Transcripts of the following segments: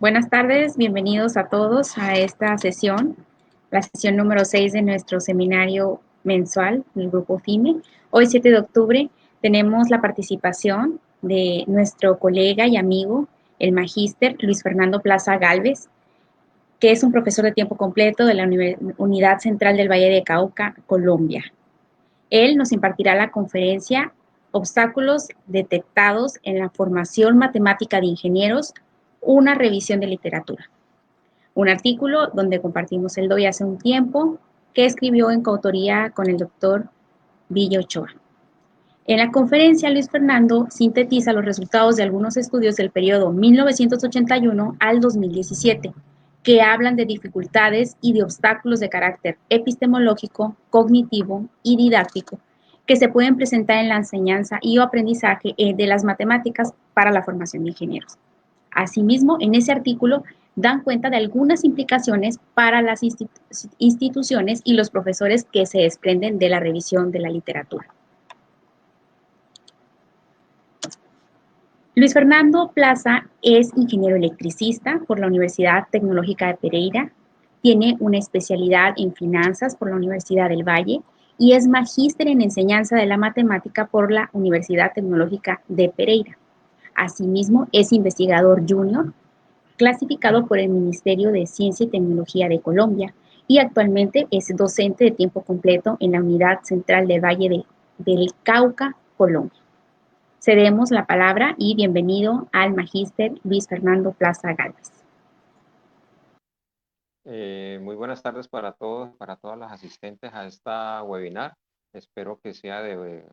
Buenas tardes, bienvenidos a todos a esta sesión, la sesión número 6 de nuestro seminario mensual del Grupo FIME. Hoy, 7 de octubre, tenemos la participación de nuestro colega y amigo, el magíster Luis Fernando Plaza Gálvez, que es un profesor de tiempo completo de la Unidad Central del Valle de Cauca, Colombia. Él nos impartirá la conferencia Obstáculos detectados en la formación matemática de ingenieros, una revisión de literatura. Un artículo donde compartimos el doy hace un tiempo, que escribió en coautoría con el doctor Villa Ochoa. En la conferencia, Luis Fernando sintetiza los resultados de algunos estudios del periodo 1981 al 2017, que hablan de dificultades y de obstáculos de carácter epistemológico, cognitivo y didáctico que se pueden presentar en la enseñanza y o aprendizaje de las matemáticas para la formación de ingenieros. Asimismo, en ese artículo dan cuenta de algunas implicaciones para las instituciones y los profesores que se desprenden de la revisión de la literatura. Luis Fernando Plaza es ingeniero electricista por la Universidad Tecnológica de Pereira, tiene una especialidad en finanzas por la Universidad del Valle y es magíster en enseñanza de la matemática por la Universidad Tecnológica de Pereira. Asimismo, es investigador junior, clasificado por el Ministerio de Ciencia y Tecnología de Colombia y actualmente es docente de tiempo completo en la Unidad Central del Valle del Cauca, Colombia. Cedemos la palabra y bienvenido al magíster Luis Fernando Plaza Gálvez. Muy buenas tardes para todos, para todas las asistentes a esta webinar. Espero que sea de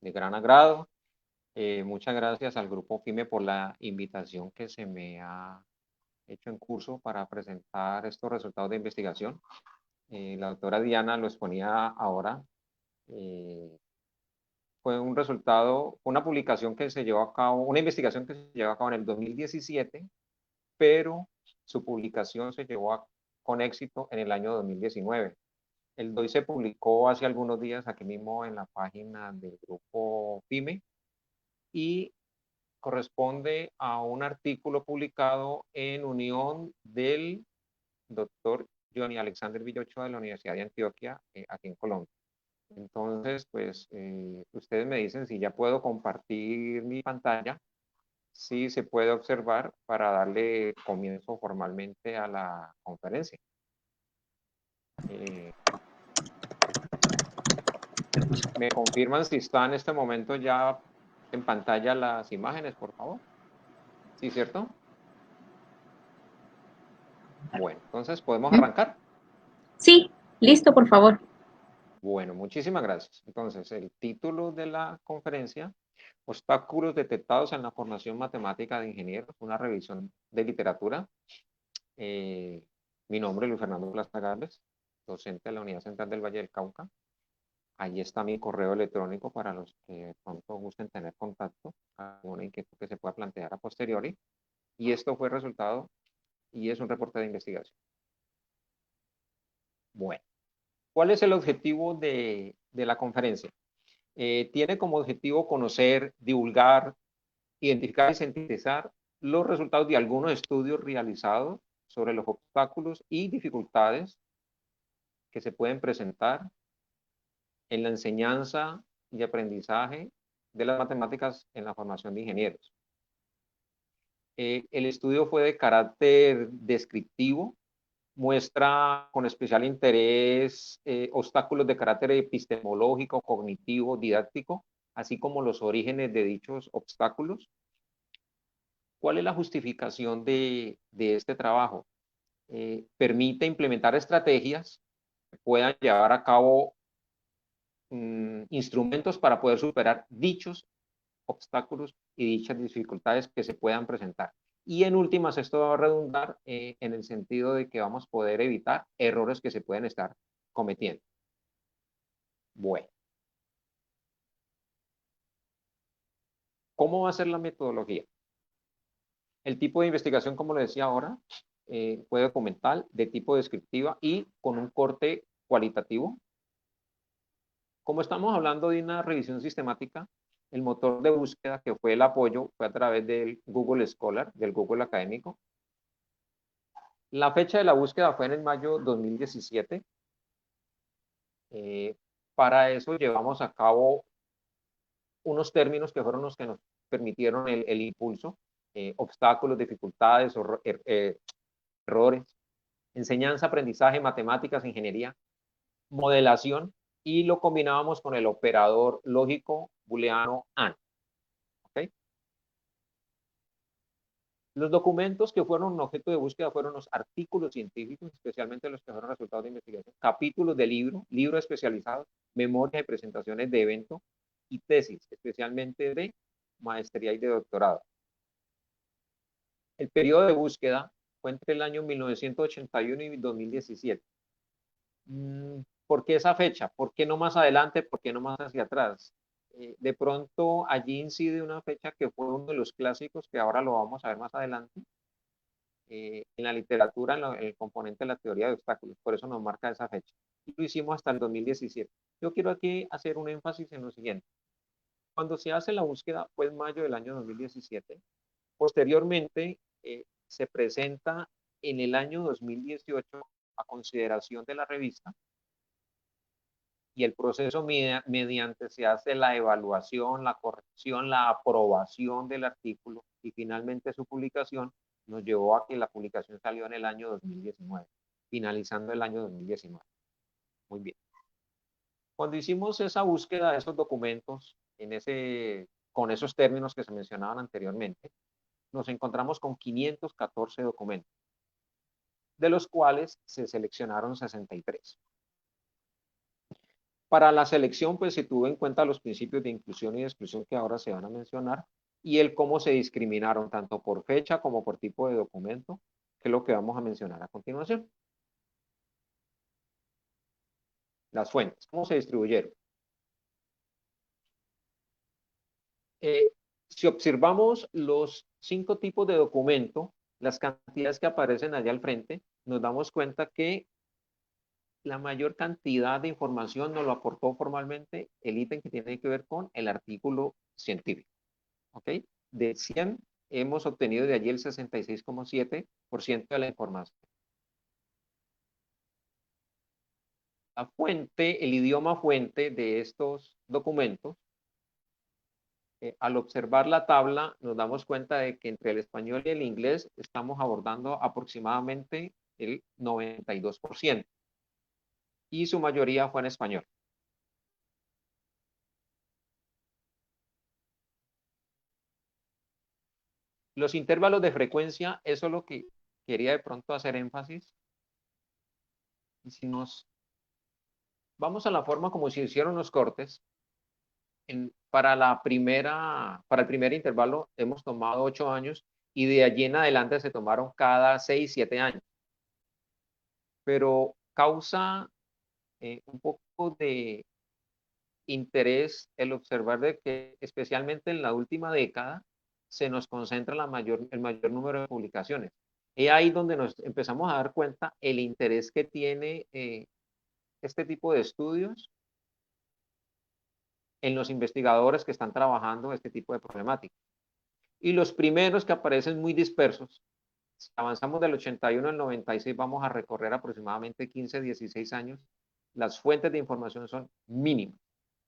gran agrado. Muchas gracias al Grupo FIME por la invitación que se me ha hecho en curso para presentar estos resultados de investigación. La doctora Diana lo exponía ahora. Fue un resultado, una publicación que se llevó a cabo, una investigación que se llevó a cabo en el 2017, pero su publicación se llevó con éxito en el año 2019. El DOI se publicó hace algunos días aquí mismo en la página del grupo FIME y corresponde a un artículo publicado en unión del doctor Johnny Alexander Villa Ochoa de la Universidad de Antioquia, aquí en Colombia. Entonces, pues, ustedes me dicen si ya puedo compartir mi pantalla. Sí se puede observar para darle comienzo formalmente a la conferencia. ¿Me confirman si está en este momento ya en pantalla las imágenes, por favor? ¿Sí, cierto? Bueno, entonces, ¿podemos arrancar? Sí, listo, por favor. Bueno, muchísimas gracias. Entonces, el título de la conferencia: Obstáculos detectados en la formación matemática de ingenieros, una revisión de literatura. Mi nombre es Luis Fernando Plaza Gálvez, docente de la Unidad Central del Valle del Cauca. Allí está mi correo electrónico para los que pronto gusten tener contacto, alguna inquietud que se pueda plantear a posteriori. Y esto fue el resultado y es un reporte de investigación. Bueno, ¿cuál es el objetivo de la conferencia? Tiene como objetivo conocer, divulgar, identificar y sintetizar los resultados de algunos estudios realizados sobre los obstáculos y dificultades que se pueden presentar en la enseñanza y aprendizaje de las matemáticas en la formación de ingenieros. El estudio fue de carácter descriptivo, muestra con especial interés obstáculos de carácter epistemológico, cognitivo, didáctico, así como los orígenes de dichos obstáculos. ¿Cuál es la justificación de este trabajo? Permite implementar estrategias que puedan llevar a cabo instrumentos para poder superar dichos obstáculos y dichas dificultades que se puedan presentar. Y en últimas, esto va a redundar en el sentido de que vamos a poder evitar errores que se pueden estar cometiendo. Bueno. ¿Cómo va a ser la metodología? El tipo de investigación, como le decía ahora, fue documental, de tipo descriptiva y con un corte cualitativo. Como estamos hablando de una revisión sistemática, El motor de búsqueda que fue el apoyo fue a través del Google Scholar, del Google Académico. La fecha de la búsqueda fue en el mayo 2017. Para eso llevamos a cabo unos términos que fueron los que nos permitieron el impulso, obstáculos, dificultades, errores, enseñanza, aprendizaje, matemáticas, ingeniería, modelación, y lo combinábamos con el operador lógico booleano AND. ¿Okay? Los documentos que fueron un objeto de búsqueda fueron los artículos científicos, especialmente los que fueron resultados de investigación, capítulos de libros especializados, memorias y presentaciones de evento y tesis, especialmente de maestría y de doctorado. El periodo de búsqueda fue entre el año 1981 y 2017. ¿Por qué esa fecha? ¿Por qué no más adelante? ¿Por qué no más hacia atrás? De pronto allí incide una fecha que fue uno de los clásicos, que ahora lo vamos a ver más adelante, en la literatura, en el componente de la teoría de obstáculos. Por eso nos marca esa fecha. Y lo hicimos hasta el 2017. Yo quiero aquí hacer un énfasis en lo siguiente. Cuando se hace la búsqueda fue en mayo del año 2017. Posteriormente se presenta en el año 2018 a consideración de la revista, y el proceso mediante se hace la evaluación, la corrección, la aprobación del artículo, y finalmente su publicación nos llevó a que la publicación salió en el año 2019, finalizando el año 2019. Muy bien. Cuando hicimos esa búsqueda de esos documentos con esos términos que se mencionaban anteriormente, nos encontramos con 514 documentos, de los cuales se seleccionaron 63. Para la selección, pues se tuvo en cuenta los principios de inclusión y de exclusión que ahora se van a mencionar, y el cómo se discriminaron tanto por fecha como por tipo de documento, que es lo que vamos a mencionar a continuación. Las fuentes, ¿cómo se distribuyeron? Si observamos los 5 tipos de documento, las cantidades que aparecen allá al frente, nos damos cuenta que la mayor cantidad de información nos lo aportó formalmente el ítem que tiene que ver con el artículo científico. ¿Ok? De 100 hemos obtenido de allí el 66,7% de la información. La fuente, el idioma fuente de estos documentos, al observar la tabla nos damos cuenta de que entre el español y el inglés estamos abordando aproximadamente el 92%, y su mayoría fue en español. Los intervalos de frecuencia, eso es lo que quería de pronto hacer énfasis. Y si nos vamos a la forma como se hicieron los cortes, para el primer intervalo hemos tomado 8 años, y de allí en adelante se tomaron cada 6, 7 años. Pero causa un poco de interés el observar de que especialmente en la última década se nos concentra el mayor número de publicaciones. Y ahí donde nos empezamos a dar cuenta el interés que tiene este tipo de estudios en los investigadores que están trabajando este tipo de problemática. Y los primeros que aparecen muy dispersos, si avanzamos del 81 al 96, vamos a recorrer aproximadamente 15, 16 años, las fuentes de información son mínimas.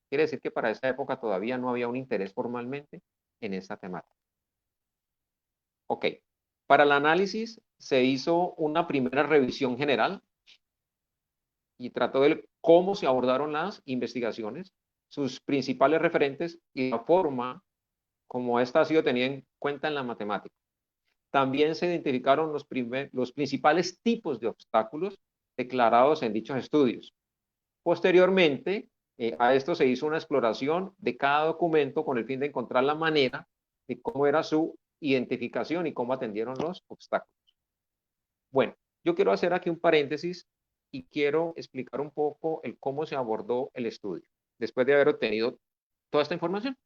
Quiere decir que para esa época todavía no había un interés formalmente en esta temática. Ok, para el análisis se hizo una primera revisión general y trató de ver cómo se abordaron las investigaciones, sus principales referentes y la forma como esta ha sido tenida en cuenta en la matemática. También se identificaron los principales tipos de obstáculos declarados en dichos estudios. Posteriormente, a esto se hizo una exploración de cada documento con el fin de encontrar la manera de cómo era su identificación y cómo atendieron los obstáculos. Bueno, yo quiero hacer aquí un paréntesis y quiero explicar un poco el cómo se abordó el estudio, después de haber obtenido toda esta información.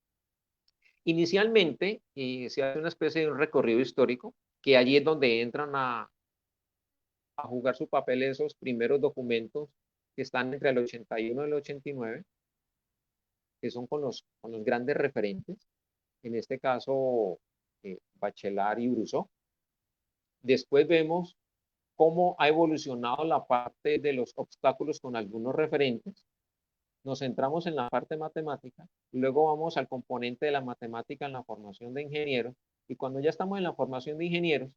Inicialmente, se hace una especie de un recorrido histórico, que allí es donde entran a jugar su papel esos primeros documentos que están entre el 81 y el 89. que son con los grandes referentes, en este caso Bachelard y Brousseau. Después vemos cómo ha evolucionado la parte de los obstáculos con algunos referentes. Nos centramos en la parte matemática, luego vamos al componente de la matemática en la formación de ingenieros, y cuando ya estamos en la formación de ingenieros,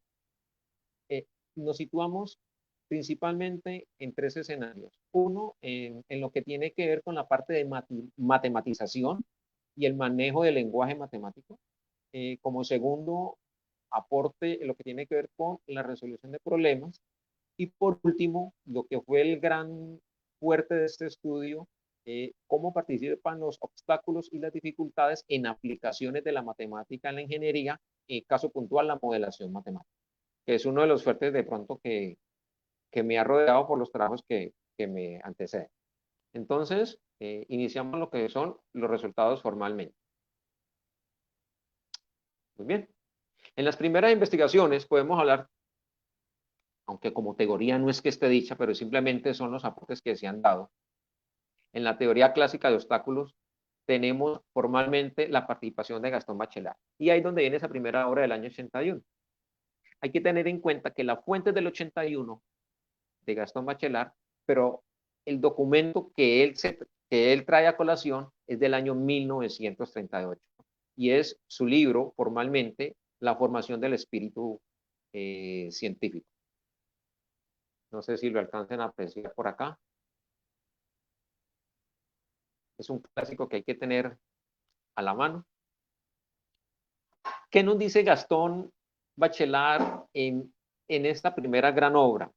nos situamos principalmente en tres escenarios. Uno, en lo que tiene que ver con la parte de matematización y el manejo del lenguaje matemático. Como segundo aporte, lo que tiene que ver con la resolución de problemas. Y por último, lo que fue el gran fuerte de este estudio, cómo participan los obstáculos y las dificultades en aplicaciones de la matemática en la ingeniería, caso puntual, la modelación matemática, que es uno de los fuertes de pronto que me ha rodeado por los trabajos que me anteceden. Entonces, iniciamos lo que son los resultados formalmente. Muy bien. En las primeras investigaciones podemos hablar, aunque como teoría no es que esté dicha, pero simplemente son los aportes que se han dado. En la teoría clásica de obstáculos tenemos formalmente la participación de Gastón Bachelard. Y ahí es donde viene esa primera obra del año 81. Hay que tener en cuenta que la fuente es del 81 de Gastón Bachelard, pero el documento que él trae a colación es del año 1938 y es su libro formalmente La formación del espíritu científico. No sé si lo alcancen a apreciar por acá. Es un clásico que hay que tener a la mano. ¿Qué nos dice Gastón Bachelard en esta primera gran obra?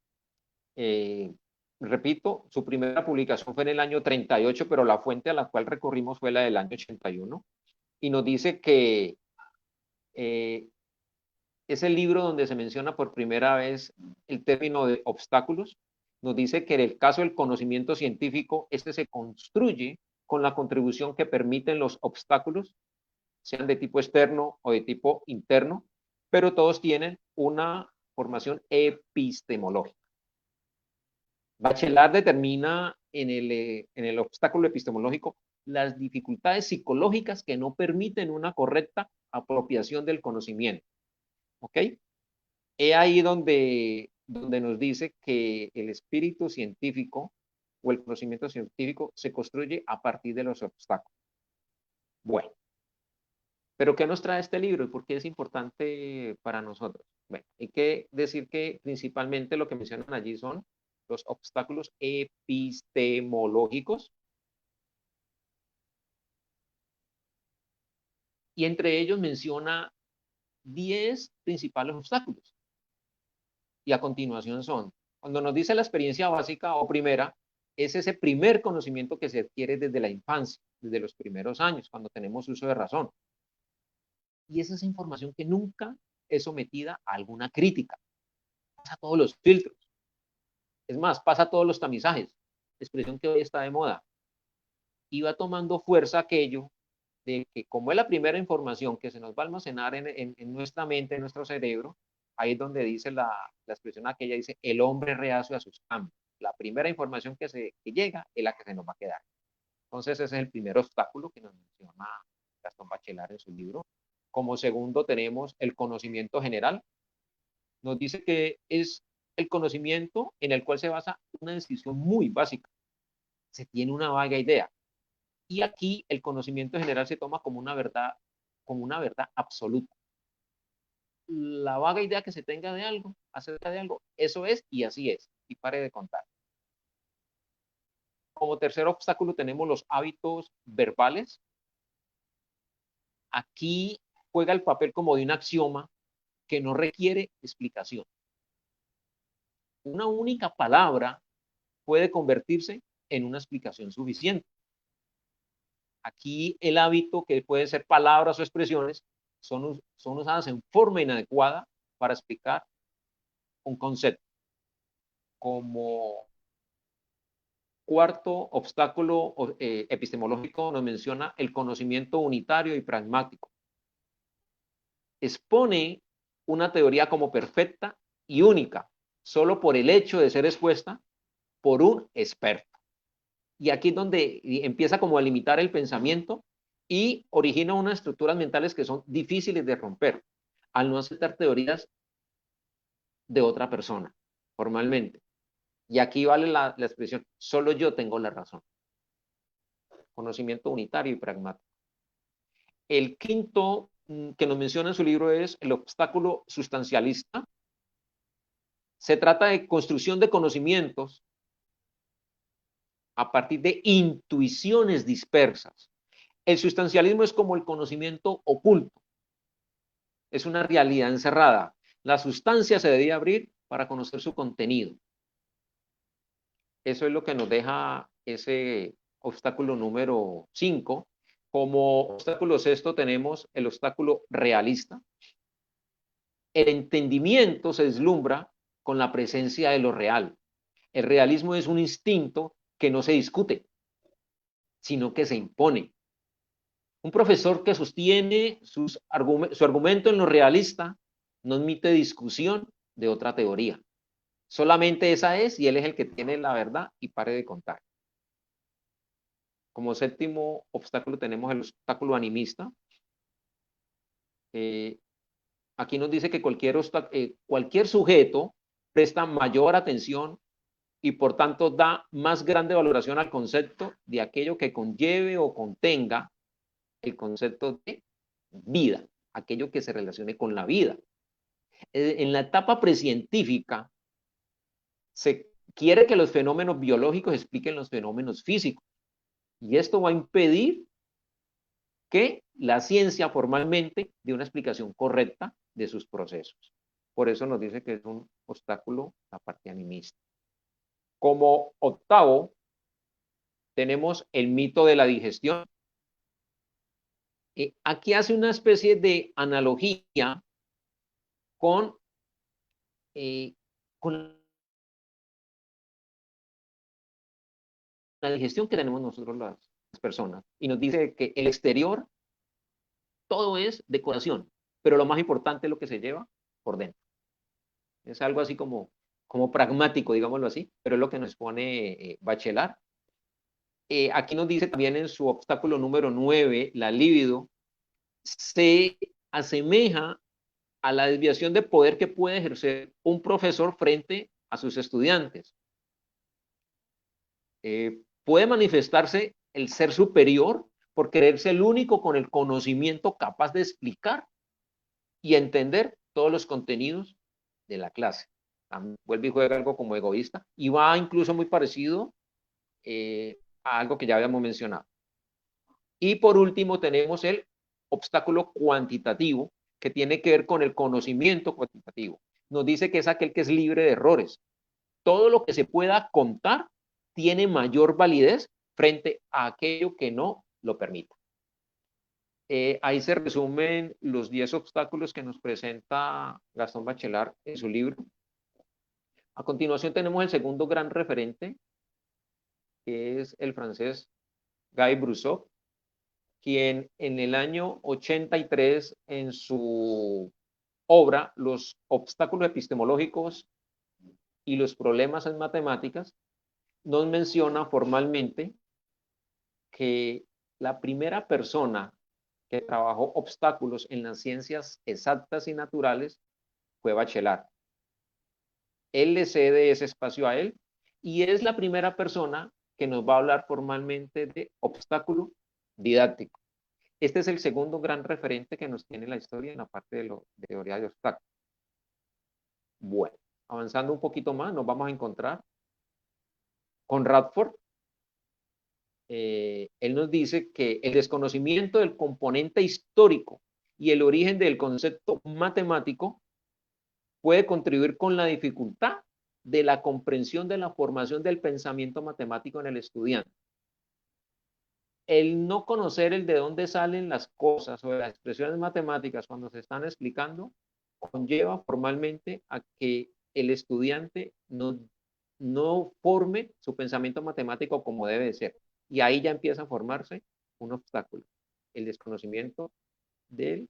Repito, su primera publicación fue en el año 38, pero la fuente a la cual recurrimos fue la del año 81. Y nos dice que es el libro donde se menciona por primera vez el término de obstáculos. Nos dice que en el caso del conocimiento científico, este se construye con la contribución que permiten los obstáculos, sean de tipo externo o de tipo interno, pero todos tienen una formación epistemológica. Bachelard determina en el obstáculo epistemológico las dificultades psicológicas que no permiten una correcta apropiación del conocimiento. ¿Ok? He ahí donde nos dice que el espíritu científico o el conocimiento científico se construye a partir de los obstáculos. Bueno, pero ¿qué nos trae este libro y por qué es importante para nosotros? Bueno, hay que decir que principalmente lo que mencionan allí son los obstáculos epistemológicos, y entre ellos menciona 10 principales obstáculos. Y a continuación son, cuando nos dice la experiencia básica o primera, es ese primer conocimiento que se adquiere desde la infancia, desde los primeros años, cuando tenemos uso de razón. Y es esa información que nunca es sometida a alguna crítica. Pasa todos los filtros. Es más, pasa todos los tamizajes. Expresión que hoy está de moda. Y va tomando fuerza aquello de que como es la primera información que se nos va a almacenar en nuestra mente, en nuestro cerebro, ahí es donde dice la expresión aquella, dice, el hombre reacio a sus cambios. La primera información que llega es la que se nos va a quedar. Entonces ese es el primer obstáculo que nos menciona Gastón Bachelard en su libro. Como segundo tenemos el conocimiento general. Nos dice que es el conocimiento en el cual se basa una decisión muy básica. Se tiene una vaga idea. Y aquí el conocimiento general se toma como una verdad absoluta. La vaga idea que se tenga de algo, acerca de algo, eso es y así es. Y pare de contar. Como tercer obstáculo tenemos los hábitos verbales. Aquí juega el papel como de un axioma que no requiere explicación. Una única palabra puede convertirse en una explicación suficiente. Aquí el hábito, que puede ser palabras o expresiones, son usadas en forma inadecuada para explicar un concepto. Como cuarto obstáculo epistemológico nos menciona el conocimiento unitario y pragmático. Expone una teoría como perfecta y única, solo por el hecho de ser expuesta por un experto. Y aquí es donde empieza como a limitar el pensamiento y origina unas estructuras mentales que son difíciles de romper, al no aceptar teorías de otra persona, formalmente. Y aquí vale la expresión, solo yo tengo la razón. Conocimiento unitario y pragmático. El quinto que nos menciona en su libro es el obstáculo sustancialista. Se trata de construcción de conocimientos a partir de intuiciones dispersas. El sustancialismo es como el conocimiento oculto. Es una realidad encerrada. La sustancia se debe abrir para conocer su contenido. Eso es lo que nos deja ese obstáculo número 5. Como obstáculo sexto tenemos el obstáculo realista. El entendimiento se deslumbra con la presencia de lo real. El realismo es un instinto que no se discute, sino que se impone. Un profesor que sostiene su argumento en lo realista no admite discusión de otra teoría. Solamente esa es y él es el que tiene la verdad y pare de contar. Como séptimo obstáculo tenemos el obstáculo animista. Aquí nos dice que cualquier sujeto presta mayor atención y por tanto da más grande valoración al concepto de aquello que conlleve o contenga el concepto de vida, aquello que se relacione con la vida. En la etapa precientífica se quiere que los fenómenos biológicos expliquen los fenómenos físicos y esto va a impedir que la ciencia formalmente dé una explicación correcta de sus procesos. Por eso nos dice que es un obstáculo la parte animista. Como octavo, tenemos el mito de la digestión. Aquí hace una especie de analogía con, con la digestión que tenemos nosotros las personas. Y nos dice que el exterior, todo es decoración, pero lo más importante es lo que se lleva por dentro. Es algo así como pragmático, digámoslo así, pero es lo que nos pone Bachelard. Aquí nos dice también en su obstáculo número 9, la libido, se asemeja a la desviación de poder que puede ejercer un profesor frente a sus estudiantes. Puede manifestarse el ser superior por creerse el único con el conocimiento capaz de explicar y entender todos los contenidos de la clase. Vuelve y juega algo como egoísta y va incluso muy parecido a algo que ya habíamos mencionado. Y por último tenemos el obstáculo cuantitativo, que tiene que ver con el conocimiento cuantitativo. Nos dice que es aquel que es libre de errores. Todo lo que se pueda contar tiene mayor validez frente a aquello que no lo permita. Ahí se resumen los 10 obstáculos que nos presenta Gastón Bachelard en su libro. A continuación tenemos el segundo gran referente, que es el francés Guy Brusseau, quien en el año 83, en su obra Los obstáculos epistemológicos y los problemas en matemáticas, nos menciona formalmente que la primera persona que trabajó obstáculos en las ciencias exactas y naturales fue Bachelard. Él le cede ese espacio a él y es la primera persona que nos va a hablar formalmente de obstáculo didáctico. Este es el segundo gran referente que nos tiene la historia en la parte de teoría de obstáculos. Bueno, avanzando un poquito más, nos vamos a encontrar con Radford. Él nos dice que el desconocimiento del componente histórico y el origen del concepto matemático puede contribuir con la dificultad de la comprensión de la formación del pensamiento matemático en el estudiante. El no conocer el de dónde salen las cosas o las expresiones matemáticas cuando se están explicando conlleva formalmente a que el estudiante no forme su pensamiento matemático como debe de ser. Y ahí ya empieza a formarse un obstáculo, el desconocimiento del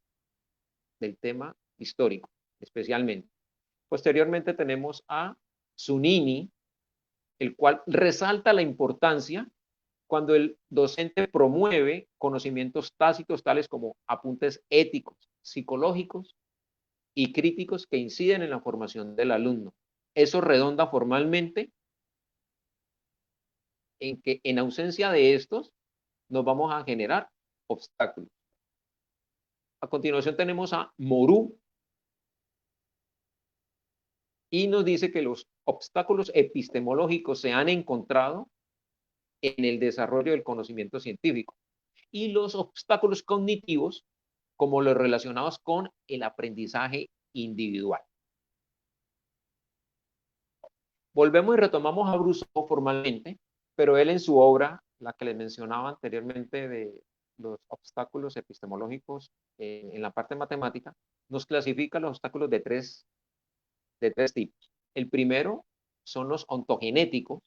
tema histórico, especialmente. Posteriormente tenemos a Zunini, el cual resalta la importancia cuando el docente promueve conocimientos tácitos tales como apuntes éticos, psicológicos y críticos que inciden en la formación del alumno. Eso redonda formalmente en que en ausencia de estos nos vamos a generar obstáculos. A continuación tenemos a Morú y nos dice que los obstáculos epistemológicos se han encontrado en el desarrollo del conocimiento científico y los obstáculos cognitivos como los relacionados con el aprendizaje individual. Volvemos y retomamos a Brousseau formalmente, pero él en su obra, la que les mencionaba anteriormente de los obstáculos epistemológicos en la parte matemática, nos clasifica los obstáculos de tres tipos. El primero son los ontogenéticos,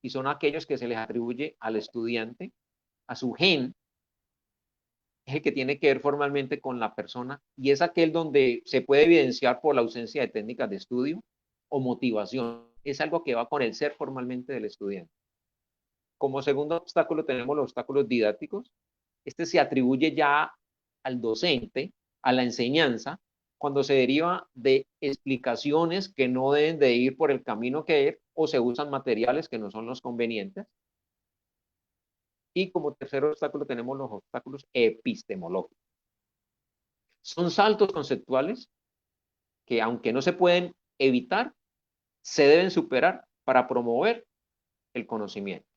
y son aquellos que se les atribuye al estudiante, a su gen, es el que tiene que ver formalmente con la persona, y es aquel donde se puede evidenciar por la ausencia de técnicas de estudio o motivación. Es algo que va con el ser formalmente del estudiante. Como segundo obstáculo tenemos los obstáculos didácticos. Este se atribuye ya al docente, a la enseñanza, cuando se deriva de explicaciones que no deben de ir por el camino que es o se usan materiales que no son los convenientes. Y como tercer obstáculo tenemos los obstáculos epistemológicos. Son saltos conceptuales que, aunque no se pueden evitar, se deben superar para promover el conocimiento.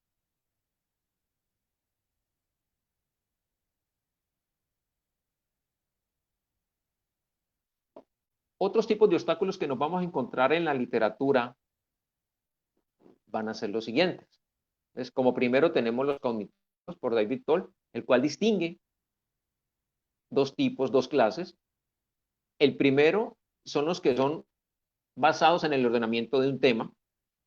Otros tipos de obstáculos que nos vamos a encontrar en la literatura van a ser los siguientes. Entonces, como primero tenemos los cognitivos por David Toll, el cual distingue dos tipos, dos clases. El primero son los que son basados en el ordenamiento de un tema,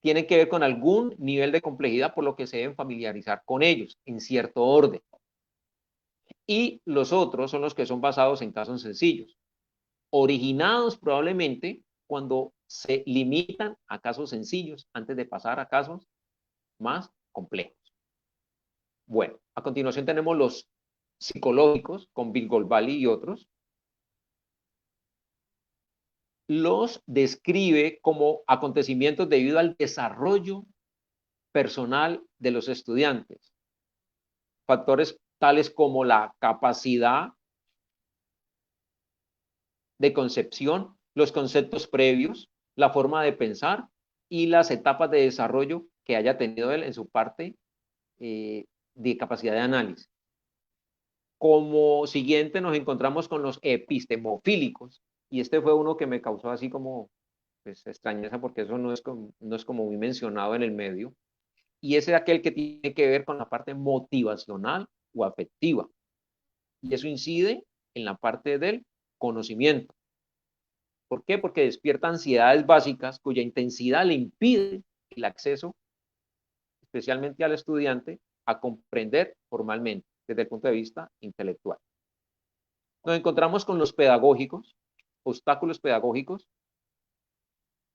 tienen que ver con algún nivel de complejidad, por lo que se deben familiarizar con ellos en cierto orden. Y los otros son los que son basados en casos sencillos, originados probablemente cuando se limitan a casos sencillos antes de pasar a casos más complejos. Bueno, a continuación tenemos los psicológicos con Bill Goldbally y otros. Los describe como acontecimientos debido al desarrollo personal de los estudiantes. Factores tales como la capacidad de concepción, los conceptos previos, la forma de pensar y las etapas de desarrollo que haya tenido él en su parte de capacidad de análisis. Como siguiente nos encontramos con los epistemofílicos, y este fue uno que me causó así como pues, extrañeza porque eso no es como muy mencionado en el medio, y ese es aquel que tiene que ver con la parte motivacional o afectiva, y eso incide en la parte del conocimiento. ¿Por qué? Porque despierta ansiedades básicas cuya intensidad le impide el acceso, especialmente al estudiante, a comprender formalmente desde el punto de vista intelectual. Nos encontramos con los pedagógicos, obstáculos pedagógicos.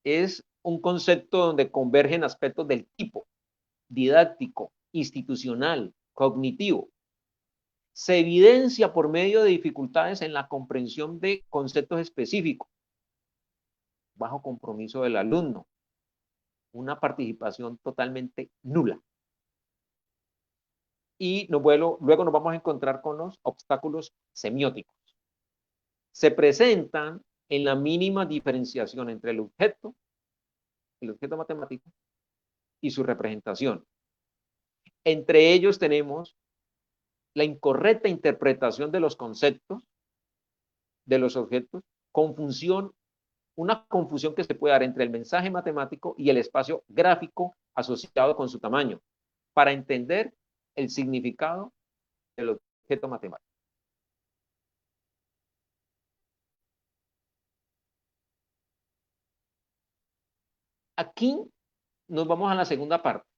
Es un concepto donde convergen aspectos del tipo didáctico, institucional, cognitivo. Se evidencia por medio de dificultades en la comprensión de conceptos específicos, bajo compromiso del alumno, una participación totalmente nula. Y luego nos vamos a encontrar con los obstáculos semióticos. Se presentan en la mínima diferenciación entre el objeto matemático, y su representación. Entre ellos tenemos la incorrecta interpretación de los conceptos, de los objetos, una confusión que se puede dar entre el mensaje matemático y el espacio gráfico asociado con su tamaño, para entender el significado del objeto matemático. Aquí nos vamos a la segunda parte,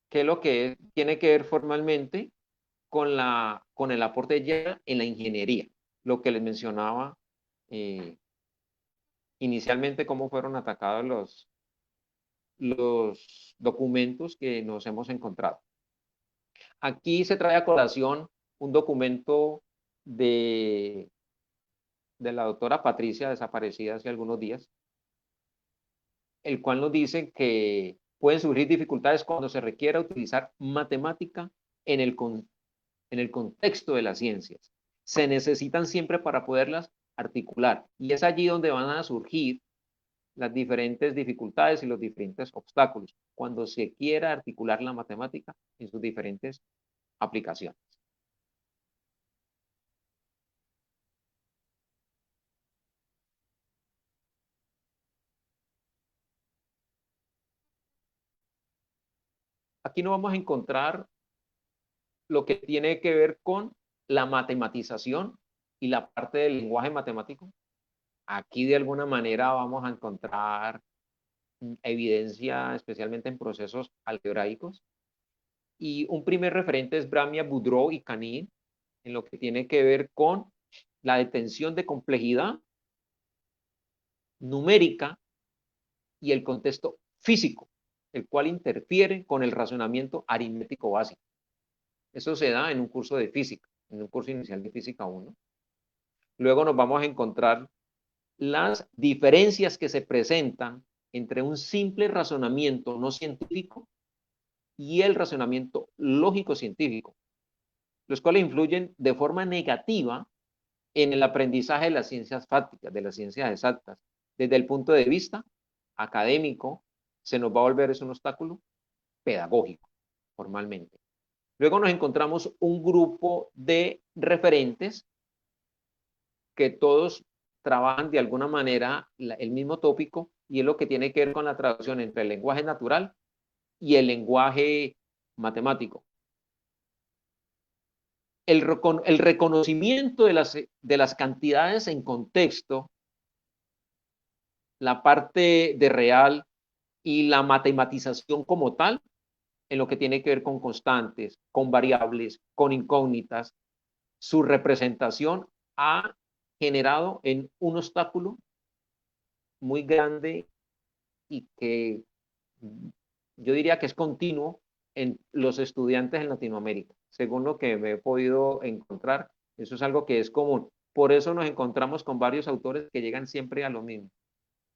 que es lo que tiene que ver formalmente con el aporte ya en la ingeniería, lo que les mencionaba inicialmente, cómo fueron atacados los documentos que nos hemos encontrado. Aquí se trae a colación un documento de la doctora Patricia, desaparecida hace algunos días, el cual nos dice que pueden surgir dificultades cuando se requiera utilizar matemática en el contexto de las ciencias. Se necesitan siempre para poderlas articular, y es allí donde van a surgir las diferentes dificultades y los diferentes obstáculos, cuando se quiera articular la matemática en sus diferentes aplicaciones. Aquí nos vamos a encontrar lo que tiene que ver con la matematización y la parte del lenguaje matemático. Aquí de alguna manera vamos a encontrar evidencia especialmente en procesos algebraicos. Y un primer referente es Bramia, Boudreau y Canine, en lo que tiene que ver con la detención de complejidad numérica y el contexto físico, el cual interfiere con el razonamiento aritmético básico. Eso se da en un curso de física, en un curso inicial de física 1. Luego nos vamos a encontrar las diferencias que se presentan entre un simple razonamiento no científico y el razonamiento lógico científico, los cuales influyen de forma negativa en el aprendizaje de las ciencias fácticas, de las ciencias exactas. Desde el punto de vista académico, se nos va a volver eso un obstáculo pedagógico, formalmente. Luego nos encontramos un grupo de referentes que todos trabajan de alguna manera el mismo tópico, y es lo que tiene que ver con la traducción entre el lenguaje natural y el lenguaje matemático. El reconocimiento de las cantidades en contexto, la parte de real y la matematización como tal, en lo que tiene que ver con constantes, con variables, con incógnitas, su representación ha generado en un obstáculo muy grande y que yo diría que es continuo en los estudiantes en Latinoamérica. Según lo que me he podido encontrar, eso es algo que es común. Por eso nos encontramos con varios autores que llegan siempre a lo mismo.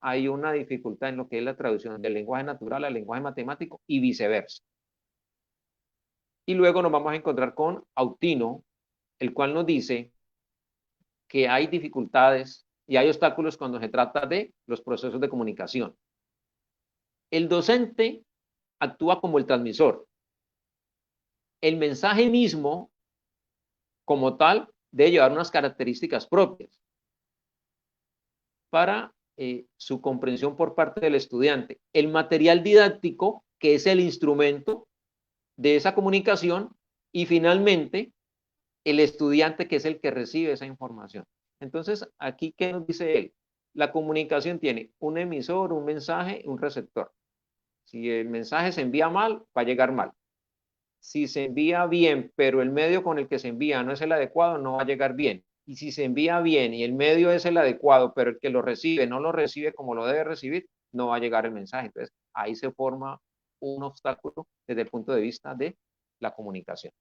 Hay una dificultad en lo que es la traducción del lenguaje natural al lenguaje matemático y viceversa. Y luego nos vamos a encontrar con Autino, el cual nos dice que hay dificultades y hay obstáculos cuando se trata de los procesos de comunicación. El docente actúa como el transmisor. El mensaje mismo, como tal, debe llevar unas características propias para su comprensión por parte del estudiante. El material didáctico, que es el instrumento de esa comunicación, y finalmente el estudiante, que es el que recibe esa información. Entonces, aquí, ¿qué nos dice él? La comunicación tiene un emisor, un mensaje, un receptor. Si el mensaje se envía mal, va a llegar mal. Si se envía bien, pero el medio con el que se envía no es el adecuado, no va a llegar bien. Y si se envía bien y el medio es el adecuado, pero el que lo recibe no lo recibe como lo debe recibir, no va a llegar el mensaje. Entonces, ahí se forma un obstáculo desde el punto de vista de la comunicación.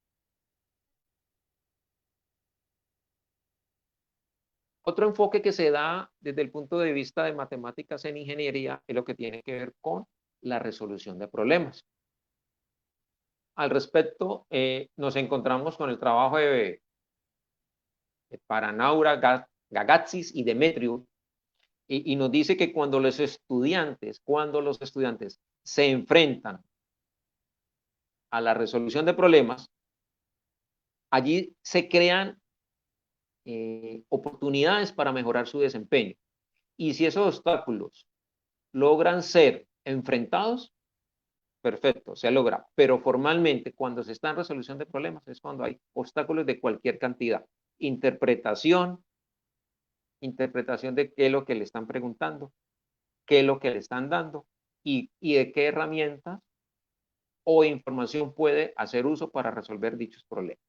Otro enfoque que se da desde el punto de vista de matemáticas en ingeniería es lo que tiene que ver con la resolución de problemas. Al respecto, nos encontramos con el trabajo de Paranaura, Gagatzis y Demetriou, y nos dice que cuando los estudiantes se enfrentan a la resolución de problemas, allí se crean oportunidades para mejorar su desempeño. Y si esos obstáculos logran ser enfrentados, perfecto, se logra. Pero formalmente, cuando se está en resolución de problemas, es cuando hay obstáculos de cualquier cantidad. Interpretación de qué es lo que le están preguntando, qué es lo que le están dando y de qué herramientas o información puede hacer uso para resolver dichos problemas.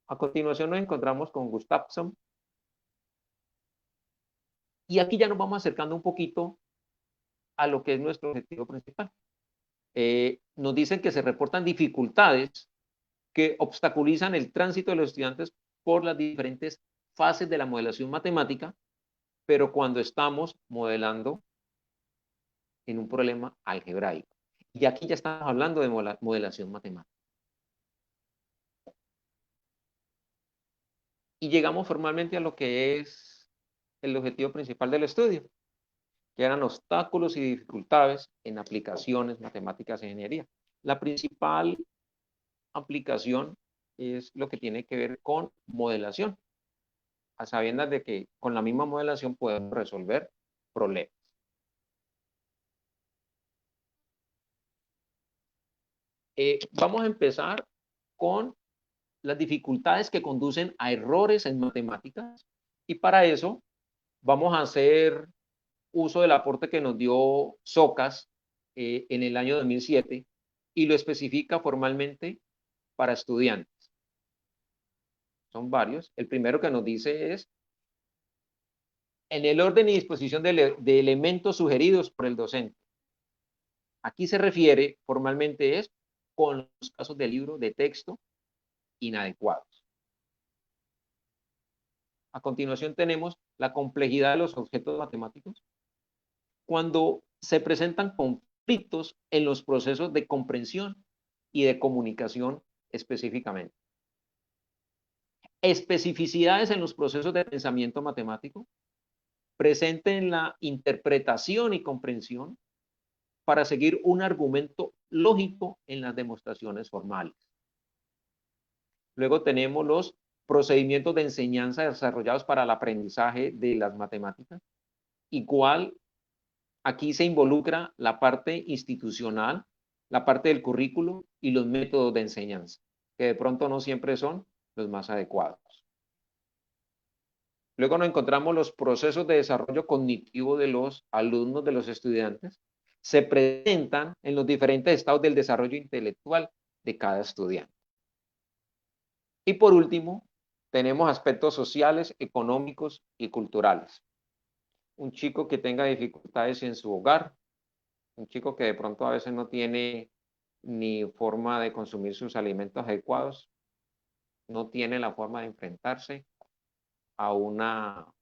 A continuación nos encontramos con Gustafsson. Y aquí ya nos vamos acercando un poquito a lo que es nuestro objetivo principal. Nos dicen que se reportan dificultades que obstaculizan el tránsito de los estudiantes por las diferentes fases de la modelación matemática, pero cuando estamos modelando en un problema algebraico. Y aquí ya estamos hablando de modelación matemática. Y llegamos formalmente a lo que es el objetivo principal del estudio, que eran obstáculos y dificultades en aplicaciones matemáticas e ingeniería. La principal aplicación es lo que tiene que ver con modelación, a sabiendas de que con la misma modelación podemos resolver problemas. Vamos a empezar con las dificultades que conducen a errores en matemáticas, y para eso vamos a hacer uso del aporte que nos dio Socas en el año 2007 y lo especifica formalmente para estudiantes. Son varios. El primero que nos dice es: en el orden y disposición de elementos sugeridos por el docente. Aquí se refiere formalmente es con los casos de libro de texto inadecuados. A continuación tenemos la complejidad de los objetos matemáticos. Cuando se presentan conflictos en los procesos de comprensión y de comunicación específicamente. Especificidades en los procesos de pensamiento matemático, presente en la interpretación y comprensión para seguir un argumento lógico en las demostraciones formales. Luego tenemos los procedimientos de enseñanza desarrollados para el aprendizaje de las matemáticas. Igual, aquí se involucra la parte institucional, la parte del currículo y los métodos de enseñanza, que de pronto no siempre son los más adecuados. Luego nos encontramos los procesos de desarrollo cognitivo de los alumnos, de los estudiantes. Se presentan en los diferentes estados del desarrollo intelectual de cada estudiante. Y por último, tenemos aspectos sociales, económicos y culturales. Un chico que tenga dificultades en su hogar, un chico que de pronto a veces no tiene ni forma de consumir sus alimentos adecuados, no tiene la forma de enfrentarse a una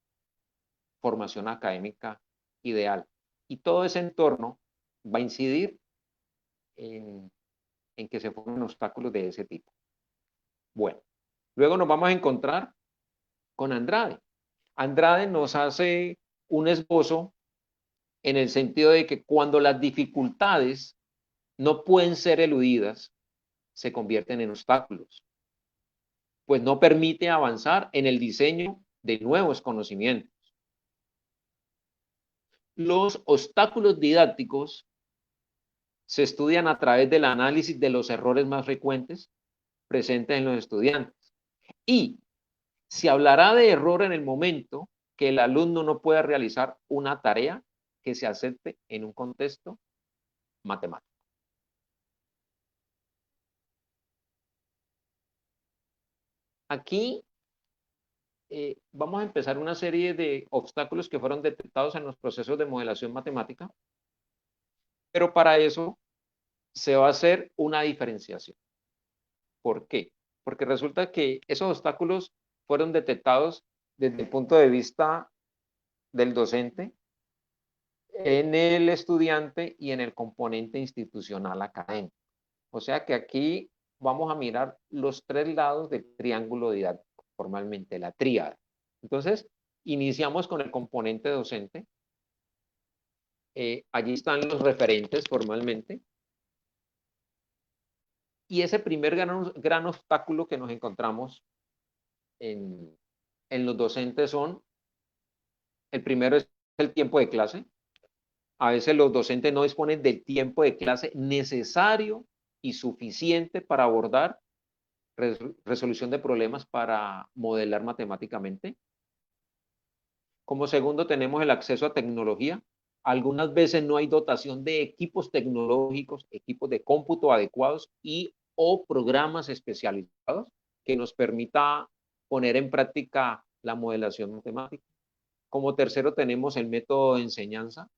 formación académica ideal. Y todo ese entorno va a incidir en que se formen obstáculos de ese tipo. Bueno, luego nos vamos a encontrar con Andrade. Andrade nos hace un esbozo en el sentido de que cuando las dificultades no pueden ser eludidas, se convierten en obstáculos, pues no permite avanzar en el diseño de nuevos conocimientos. Los obstáculos didácticos se estudian a través del análisis de los errores más frecuentes presentes en los estudiantes. Y se hablará de error en el momento que el alumno no pueda realizar una tarea que se acepte en un contexto matemático. Aquí vamos a empezar una serie de obstáculos que fueron detectados en los procesos de modelación matemática, pero para eso se va a hacer una diferenciación. ¿Por qué? Porque resulta que esos obstáculos fueron detectados desde el punto de vista del docente, en el estudiante y en el componente institucional académico. O sea que aquí vamos a mirar los tres lados del triángulo didáctico, formalmente, la tríada. Entonces, iniciamos con el componente docente. Allí están los referentes formalmente. Y ese primer gran obstáculo que nos encontramos en los docentes son, el primero es el tiempo de clase. A veces los docentes no disponen del tiempo de clase necesario y suficiente para abordar resolución de problemas para modelar matemáticamente. Como segundo, tenemos el acceso a tecnología. Algunas veces no hay dotación de equipos tecnológicos, equipos de cómputo adecuados y o programas especializados que nos permita poner en práctica la modelación matemática. Como tercero, tenemos el método de enseñanza.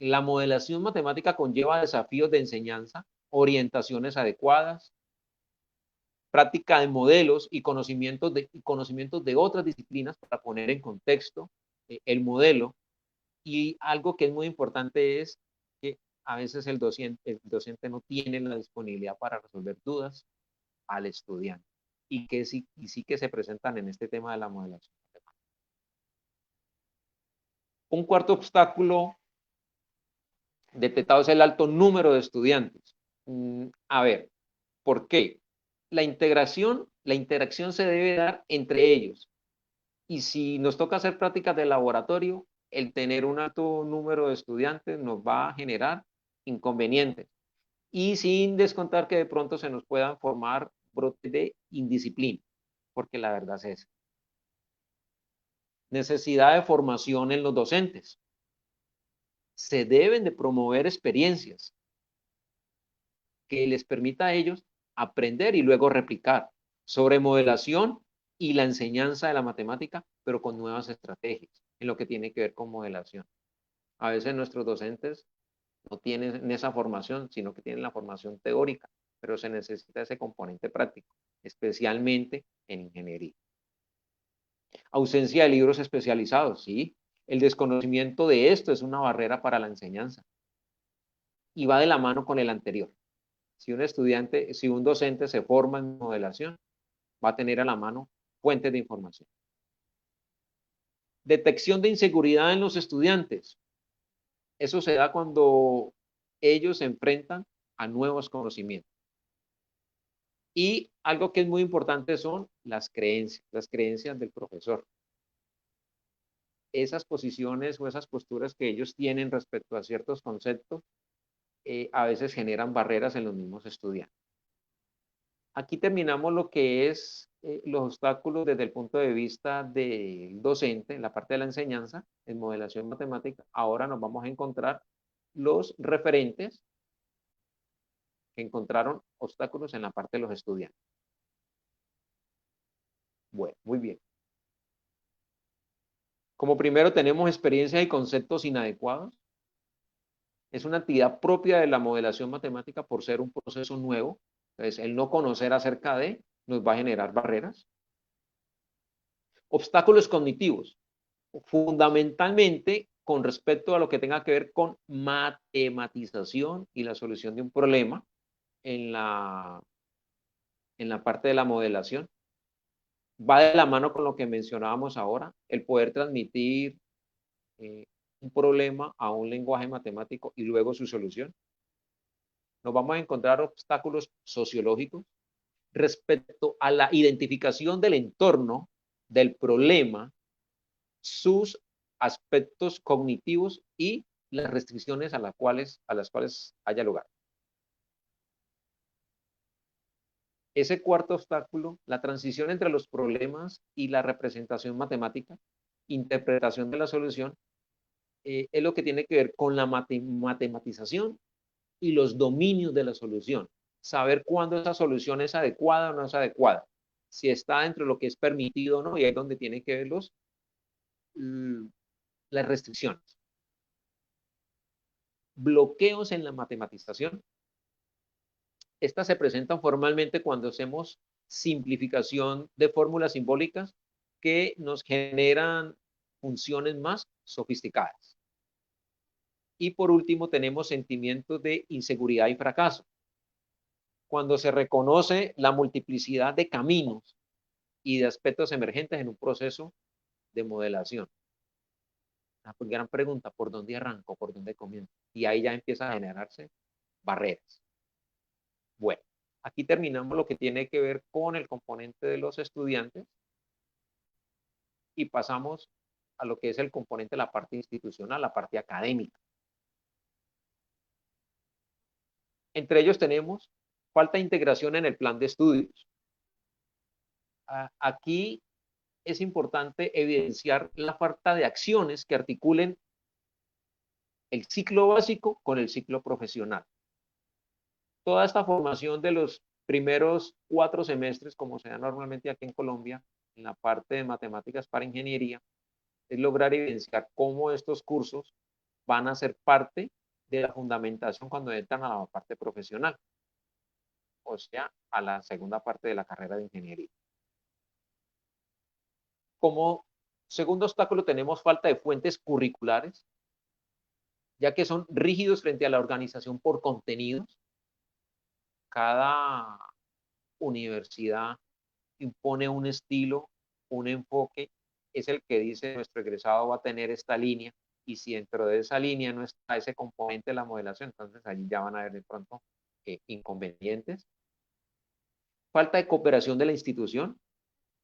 La modelación matemática conlleva desafíos de enseñanza orientaciones adecuadas, práctica de modelos y conocimientos de otras disciplinas para poner en contexto el modelo. Y algo que es muy importante es que a veces el docente no tiene la disponibilidad para resolver dudas al estudiante y sí que se presentan en este tema de la modelación. Un cuarto obstáculo detectado es el alto número de estudiantes. A ver, ¿por qué? La interacción se debe dar entre ellos. Y si nos toca hacer prácticas de laboratorio, el tener un alto número de estudiantes nos va a generar inconvenientes. Y sin descontar que de pronto se nos puedan formar brotes de indisciplina, porque la verdad es esa. Necesidad de formación en los docentes. Se deben de promover experiencias que les permita a ellos aprender y luego replicar sobre modelación y la enseñanza de la matemática, pero con nuevas estrategias en lo que tiene que ver con modelación. A veces nuestros docentes no tienen esa formación, sino que tienen la formación teórica, pero se necesita ese componente práctico, especialmente en ingeniería. Ausencia de libros especializados, sí. El desconocimiento de esto es una barrera para la enseñanza y va de la mano con el anterior. Si un docente se forma en modelación, va a tener a la mano fuentes de información. Detección de inseguridad en los estudiantes. Eso se da cuando ellos se enfrentan a nuevos conocimientos. Y algo que es muy importante son las creencias del profesor. Esas posiciones o esas posturas que ellos tienen respecto a ciertos conceptos a veces generan barreras en los mismos estudiantes. Aquí terminamos lo que es los obstáculos desde el punto de vista del docente, en la parte de la enseñanza, en modelación matemática. Ahora nos vamos a encontrar los referentes que encontraron obstáculos en la parte de los estudiantes. Bueno, muy bien. Como primero tenemos experiencias y conceptos inadecuados. Es una actividad propia de la modelación matemática por ser un proceso nuevo. Entonces, el no conocer acerca de nos va a generar barreras. Obstáculos cognitivos, fundamentalmente con respecto a lo que tenga que ver con matematización y la solución de un problema en la parte de la modelación. Va de la mano con lo que mencionábamos ahora, el poder transmitir un problema a un lenguaje matemático y luego su solución. Nos vamos a encontrar obstáculos sociológicos respecto a la identificación del entorno, del problema, sus aspectos cognitivos y las restricciones a las cuales haya lugar. Ese cuarto obstáculo, la transición entre los problemas y la representación matemática, interpretación de la solución, es lo que tiene que ver con la matematización y los dominios de la solución. Saber cuándo esa solución es adecuada o no es adecuada. Si está dentro de lo que es permitido o no, y ahí es donde tiene que ver las restricciones. Bloqueos en la matematización. Estas se presentan formalmente cuando hacemos simplificación de fórmulas simbólicas que nos generan funciones más sofisticadas. Y por último, tenemos sentimientos de inseguridad y fracaso. Cuando se reconoce la multiplicidad de caminos y de aspectos emergentes en un proceso de modelación. La gran pregunta, ¿por dónde arranco? ¿Por dónde comienzo? Y ahí ya empiezan a generarse barreras. Bueno, aquí terminamos lo que tiene que ver con el componente de los estudiantes y pasamos a lo que es el componente de la parte institucional, la parte académica. Entre ellos tenemos falta de integración en el plan de estudios. Aquí es importante evidenciar la falta de acciones que articulen el ciclo básico con el ciclo profesional. Toda esta formación de los primeros 4 semestres, como se da normalmente aquí en Colombia, en la parte de matemáticas para ingeniería, es lograr evidenciar cómo estos cursos van a ser parte de la fundamentación cuando entran a la parte profesional. o sea, a la segunda parte de la carrera de ingeniería. Como segundo obstáculo tenemos falta de fuentes curriculares, ya que son rígidos frente a la organización por contenidos. Cada universidad impone un estilo, un enfoque, es el que dice nuestro egresado va a tener esta línea, y si dentro de esa línea no está ese componente de la modelación, entonces allí ya van a haber de pronto inconvenientes. Falta de cooperación de la institución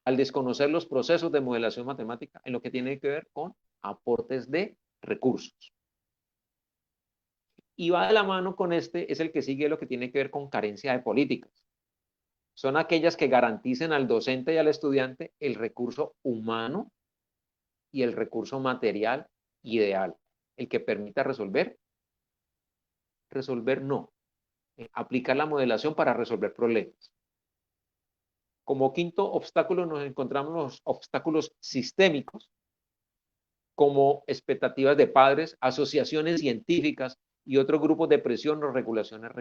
al desconocer los procesos de modelación matemática en lo que tiene que ver con aportes de recursos. Y va de la mano con este, es el que sigue lo que tiene que ver con carencia de políticas. Son aquellas que garanticen al docente y al estudiante el recurso humano y el recurso material ideal, el que permita resolver no, aplicar la modelación para resolver problemas. Como quinto obstáculo nos encontramos los obstáculos sistémicos, como expectativas de padres, asociaciones científicas y otros grupos de presión o regulaciones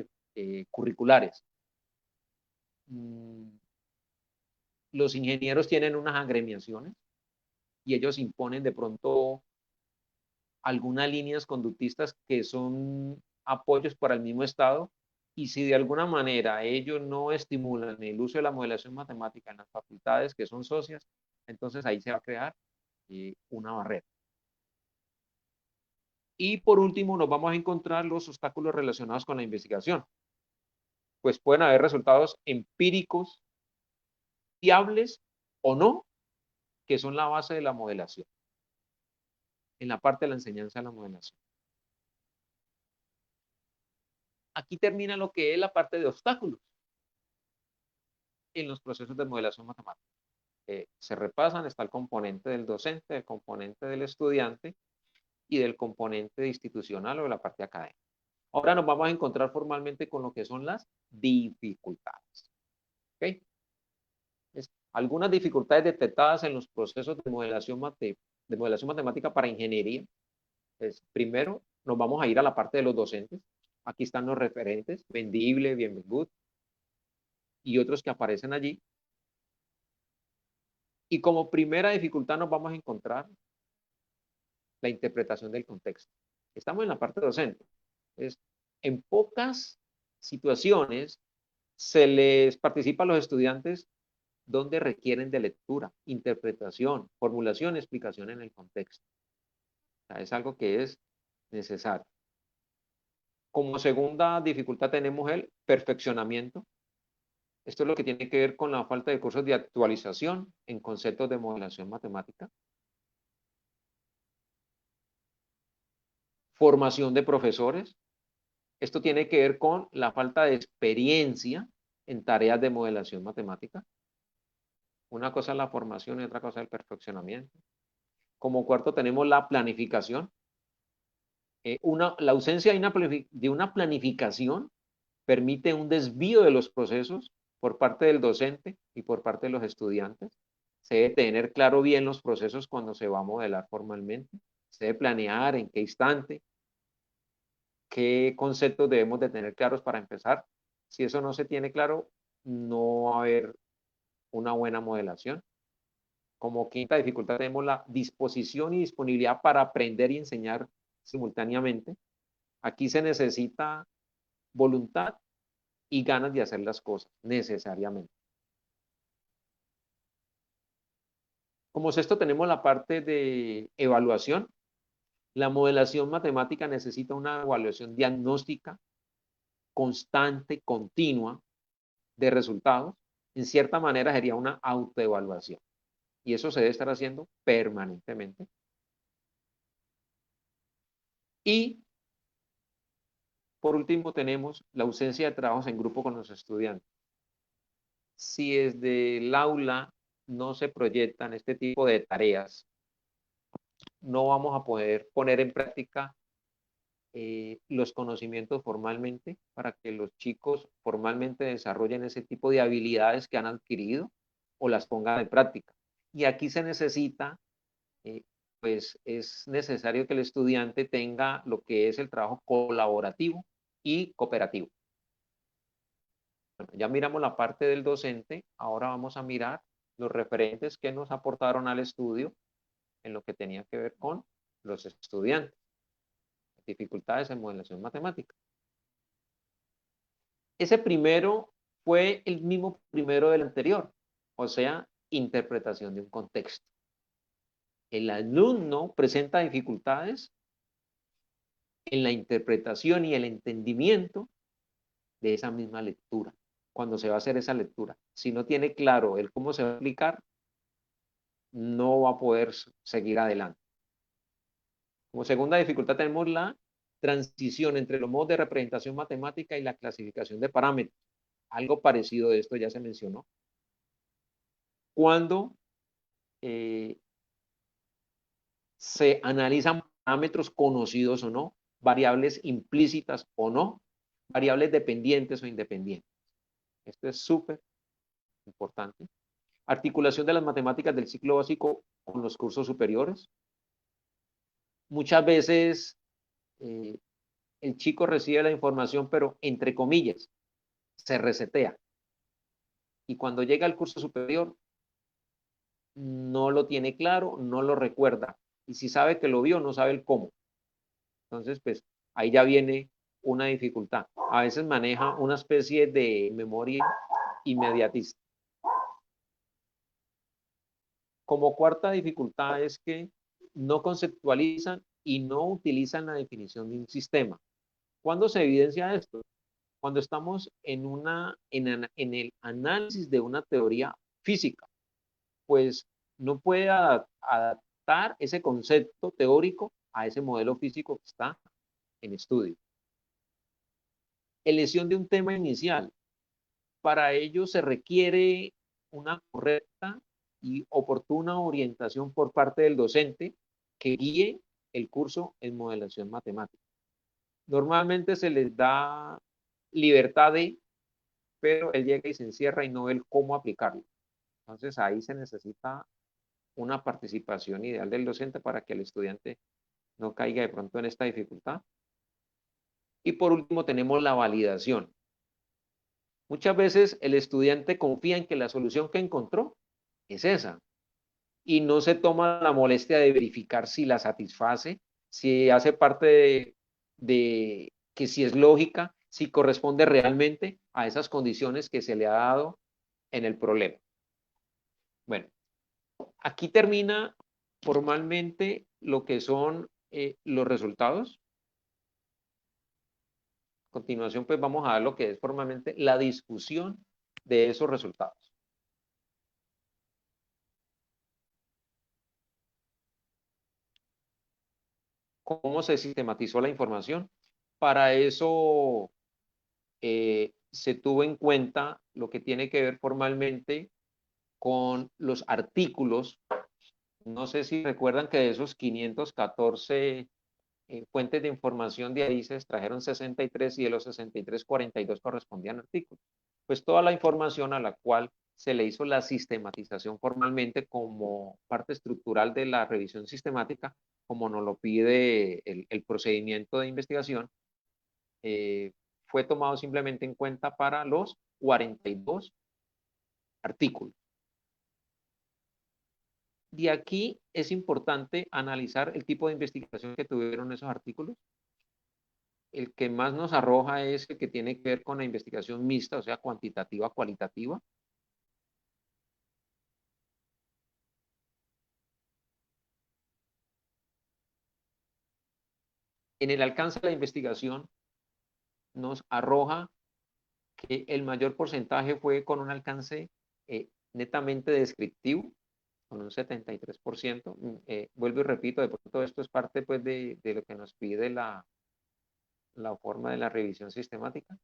curriculares. Los ingenieros tienen unas agremiaciones y ellos imponen de pronto algunas líneas conductistas que son apoyos para el mismo Estado, y si de alguna manera ellos no estimulan el uso de la modelación matemática en las facultades que son socias, entonces ahí se va a crear una barrera. Y por último nos vamos a encontrar los obstáculos relacionados con la investigación. Pues pueden haber resultados empíricos, fiables o no, que son la base de la modelación, en la parte de la enseñanza de la modelación. Aquí termina lo que es la parte de obstáculos en los procesos de modelación matemática. Se repasan, está el componente del docente, el componente del estudiante y del componente institucional o de la parte académica. Ahora nos vamos a encontrar formalmente con lo que son las dificultades. ¿Okay? Algunas dificultades detectadas en los procesos de modelación matemática para ingeniería. Primero, nos vamos a ir a la parte de los docentes. Aquí están los referentes, Vendible, Bienvengut y otros que aparecen allí. Y como primera dificultad nos vamos a encontrar la interpretación del contexto. Estamos en la parte docente. En pocas situaciones se les participa a los estudiantes donde requieren de lectura, interpretación, formulación, explicación en el contexto. O sea, es algo que es necesario. Como segunda dificultad tenemos el perfeccionamiento. Esto es lo que tiene que ver con la falta de cursos de actualización en conceptos de modelación matemática. Formación de profesores. Esto tiene que ver con la falta de experiencia en tareas de modelación matemática. Una cosa es la formación y otra cosa es el perfeccionamiento. Como cuarto tenemos la planificación. La ausencia de una planificación permite un desvío de los procesos por parte del docente y por parte de los estudiantes. Se debe tener claro bien los procesos cuando se va a modelar formalmente. Se debe planear en qué instante, qué conceptos debemos de tener claros para empezar. Si eso no se tiene claro, no va a haber una buena modelación. Como quinta dificultad tenemos la disposición y disponibilidad para aprender y enseñar simultáneamente. Aquí se necesita voluntad y ganas de hacer las cosas necesariamente. Como sexto tenemos la parte de evaluación. La modelación matemática necesita una evaluación diagnóstica constante, continua de resultados. En cierta manera sería una autoevaluación. Y eso se debe estar haciendo permanentemente. Y por último tenemos la ausencia de trabajos en grupo con los estudiantes. Si desde el aula no se proyectan este tipo de tareas, no vamos a poder poner en práctica los conocimientos formalmente para que los chicos formalmente desarrollen ese tipo de habilidades que han adquirido o las pongan en práctica. Y aquí se necesita, pues es necesario que el estudiante tenga lo que es el trabajo colaborativo y cooperativo. ya miramos la parte del docente, ahora vamos a mirar los referentes que nos aportaron al estudio en lo que tenía que ver con los estudiantes, dificultades en modelación matemática. Ese primero fue el mismo primero del anterior, o sea, interpretación de un contexto. El alumno presenta dificultades en la interpretación y el entendimiento de esa misma lectura, cuando se va a hacer esa lectura. Si no tiene claro el cómo se va a aplicar, no va a poder seguir adelante. Como segunda dificultad tenemos la transición entre los modos de representación matemática y la clasificación de parámetros. Algo parecido de esto ya se mencionó. Cuando se analizan parámetros conocidos o no, variables implícitas o no, variables dependientes o independientes. Esto es súper importante. Articulación de las matemáticas del ciclo básico con los cursos superiores. Muchas veces el chico recibe la información, pero entre comillas, se resetea. Y cuando llega al curso superior, no lo tiene claro, no lo recuerda. Y si sabe que lo vio, no sabe el cómo. Entonces, pues, ahí ya viene una dificultad. A veces maneja una especie de memoria inmediatista. Como cuarta dificultad es que no conceptualizan y no utilizan la definición de un sistema. ¿Cuándo se evidencia esto? Cuando estamos en el análisis de una teoría física, pues no puede adaptar ese concepto teórico a ese modelo físico que está en estudio. Elección de un tema inicial. Para ello se requiere una correcta y oportuna orientación por parte del docente que guíe el curso en modelación matemática. Normalmente se les da libertad de, pero él llega y se encierra y no ve cómo aplicarlo. Entonces ahí se necesita una participación ideal del docente para que el estudiante no caiga de pronto en esta dificultad. Y por último tenemos la validación. Muchas veces el estudiante confía en que la solución que encontró es esa y no se toma la molestia de verificar si la satisface, si hace parte de que si es lógica, si corresponde realmente a esas condiciones que se le ha dado en el problema. Bueno, aquí termina formalmente lo que son los resultados. A continuación, pues vamos a ver lo que es formalmente la discusión de esos resultados. ¿Cómo se sistematizó la información? Para eso se tuvo en cuenta lo que tiene que ver formalmente con los artículos. No sé si recuerdan que de esos 514 fuentes de información de ahí se extrajeron 63 y de los 63, 42 correspondían a artículos. Pues toda la información a la cual se le hizo la sistematización formalmente como parte estructural de la revisión sistemática, como nos lo pide el procedimiento de investigación, fue tomado simplemente en cuenta para los 42 artículos. De aquí es importante analizar el tipo de investigación que tuvieron esos artículos. El que más nos arroja es el que tiene que ver con la investigación mixta, o sea, cuantitativa, cualitativa. En el alcance de la investigación nos arroja que el mayor porcentaje fue con un alcance netamente descriptivo, con un 73%. Vuelvo y repito, de pronto esto es parte pues, de lo que nos pide la forma de la revisión sistemática.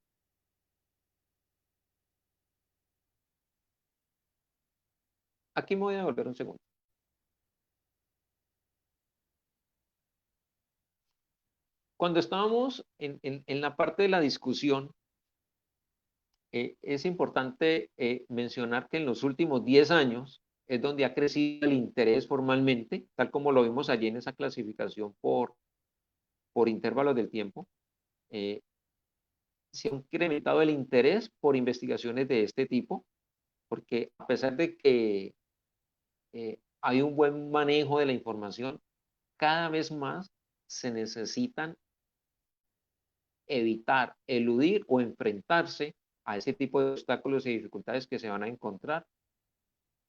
Aquí me voy a devolver un segundo. Cuando estábamos en la parte de la discusión, es importante mencionar que en los últimos 10 años es donde ha crecido el interés formalmente, tal como lo vimos allí en esa clasificación por intervalos del tiempo. se ha incrementado el interés por investigaciones de este tipo, porque a pesar de que hay un buen manejo de la información, cada vez más se necesitan evitar, eludir o enfrentarse a ese tipo de obstáculos y dificultades que se van a encontrar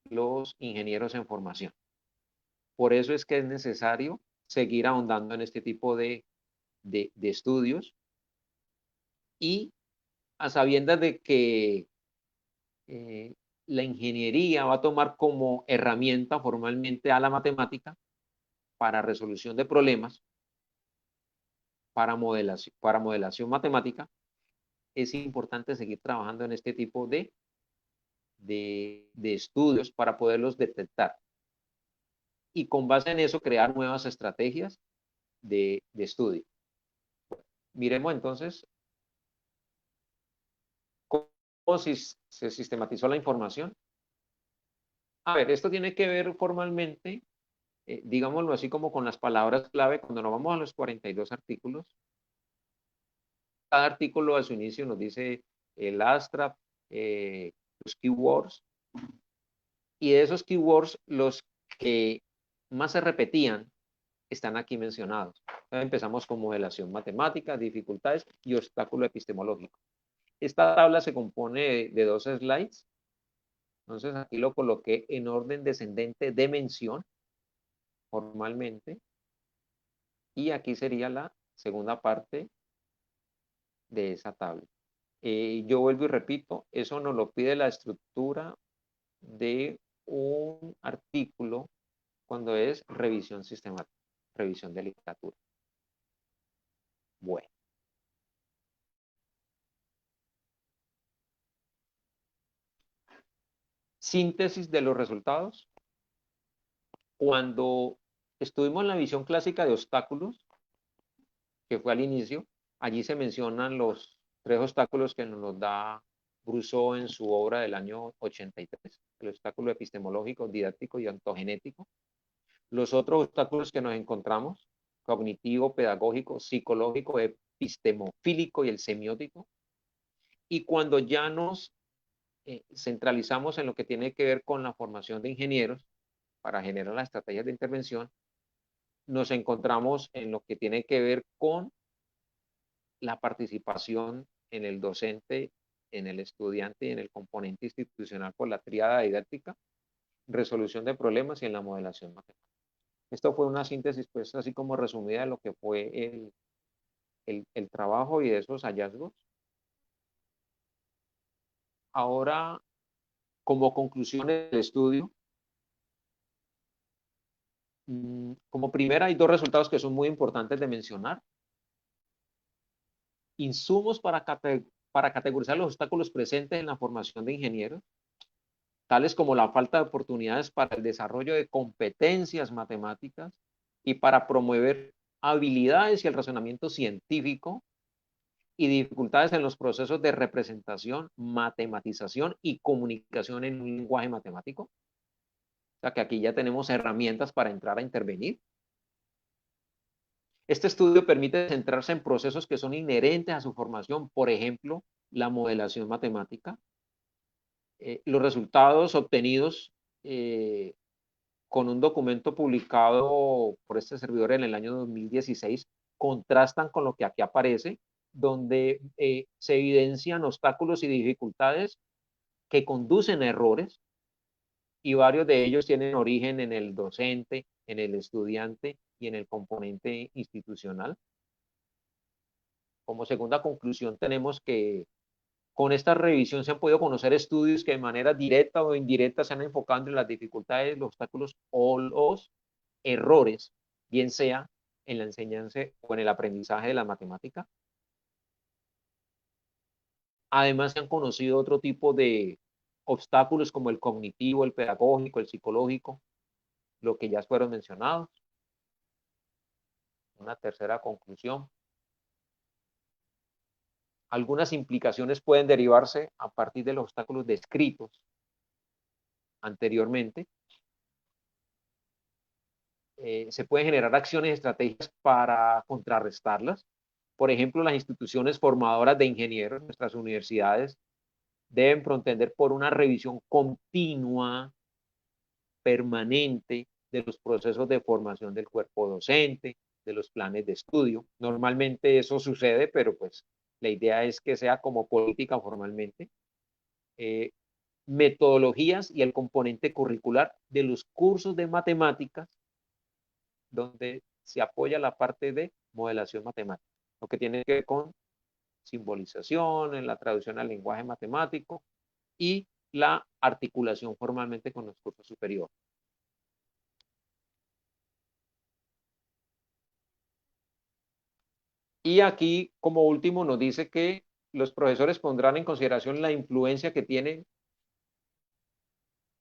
los ingenieros en formación. Por eso es que es necesario seguir ahondando en este tipo de estudios y a sabiendas de que la ingeniería va a tomar como herramienta formalmente a la matemática para resolución de problemas, para modelación matemática, es importante seguir trabajando en este tipo de estudios para poderlos detectar. Y con base en eso crear nuevas estrategias de estudio. Miremos entonces cómo se sistematizó la información. A ver, esto tiene que ver formalmente, digámoslo así como con las palabras clave, cuando nos vamos a los 42 artículos. Cada artículo a su inicio nos dice el abstract, los keywords, y de esos keywords, los que más se repetían están aquí mencionados. Entonces empezamos con modelación matemática, dificultades y obstáculo epistemológico. Esta tabla se compone de 2 slides. Entonces aquí lo coloqué en orden descendente de mención, formalmente. Y aquí sería la segunda parte de esa tabla. Yo vuelvo y repito, eso nos lo pide la estructura de un artículo cuando es revisión sistemática, revisión de literatura. Bueno. Síntesis de los resultados. Cuando estuvimos en la visión clásica de obstáculos, que fue al inicio, allí se mencionan los 3 obstáculos que nos da Rousseau en su obra del año 83, el obstáculo epistemológico, didáctico y ontogenético. Los otros obstáculos que nos encontramos, cognitivo, pedagógico, psicológico, epistemofílico y el semiótico. Y cuando ya nos centralizamos en lo que tiene que ver con la formación de ingenieros para generar las estrategias de intervención, nos encontramos en lo que tiene que ver con la participación en el docente, en el estudiante y en el componente institucional por la tríada didáctica, resolución de problemas y en la modelación matemática. Esto fue una síntesis, pues, así como resumida de lo que fue el trabajo y de esos hallazgos. Ahora, como conclusión del estudio, como primera hay 2 resultados que son muy importantes de mencionar. Insumos para categorizar los obstáculos presentes en la formación de ingenieros, tales como la falta de oportunidades para el desarrollo de competencias matemáticas y para promover habilidades y el razonamiento científico, y dificultades en los procesos de representación, matematización y comunicación en un lenguaje matemático. O sea que aquí ya tenemos herramientas para entrar a intervenir. Este estudio permite centrarse en procesos que son inherentes a su formación, por ejemplo, la modelación matemática. Los resultados obtenidos con un documento publicado por este servidor en el año 2016 contrastan con lo que aquí aparece, donde se evidencian obstáculos y dificultades que conducen a errores, y varios de ellos tienen origen en el docente, en el estudiante y en el componente institucional. Como segunda conclusión, tenemos que con esta revisión se han podido conocer estudios que de manera directa o indirecta se han enfocado en las dificultades, los obstáculos o los errores, bien sea en la enseñanza o en el aprendizaje de la matemática. Además, se han conocido otro tipo de obstáculos como el cognitivo, el pedagógico, el psicológico, lo que ya fueron mencionados. Una tercera conclusión. Algunas implicaciones pueden derivarse a partir de los obstáculos descritos anteriormente. Se pueden generar acciones y estrategias para contrarrestarlas. Por ejemplo, las instituciones formadoras de ingenieros, nuestras universidades, deben pretender por una revisión continua, permanente, de los procesos de formación del cuerpo docente, de los planes de estudio. Normalmente eso sucede, pero pues la idea es que sea como política formalmente. Metodologías y el componente curricular de los cursos de matemáticas, donde se apoya la parte de modelación matemática, lo que tiene que ver con simbolización, en la traducción al lenguaje matemático y la articulación formalmente con los cursos superiores. Y aquí, como último, nos dice que los profesores pondrán en consideración la influencia que tienen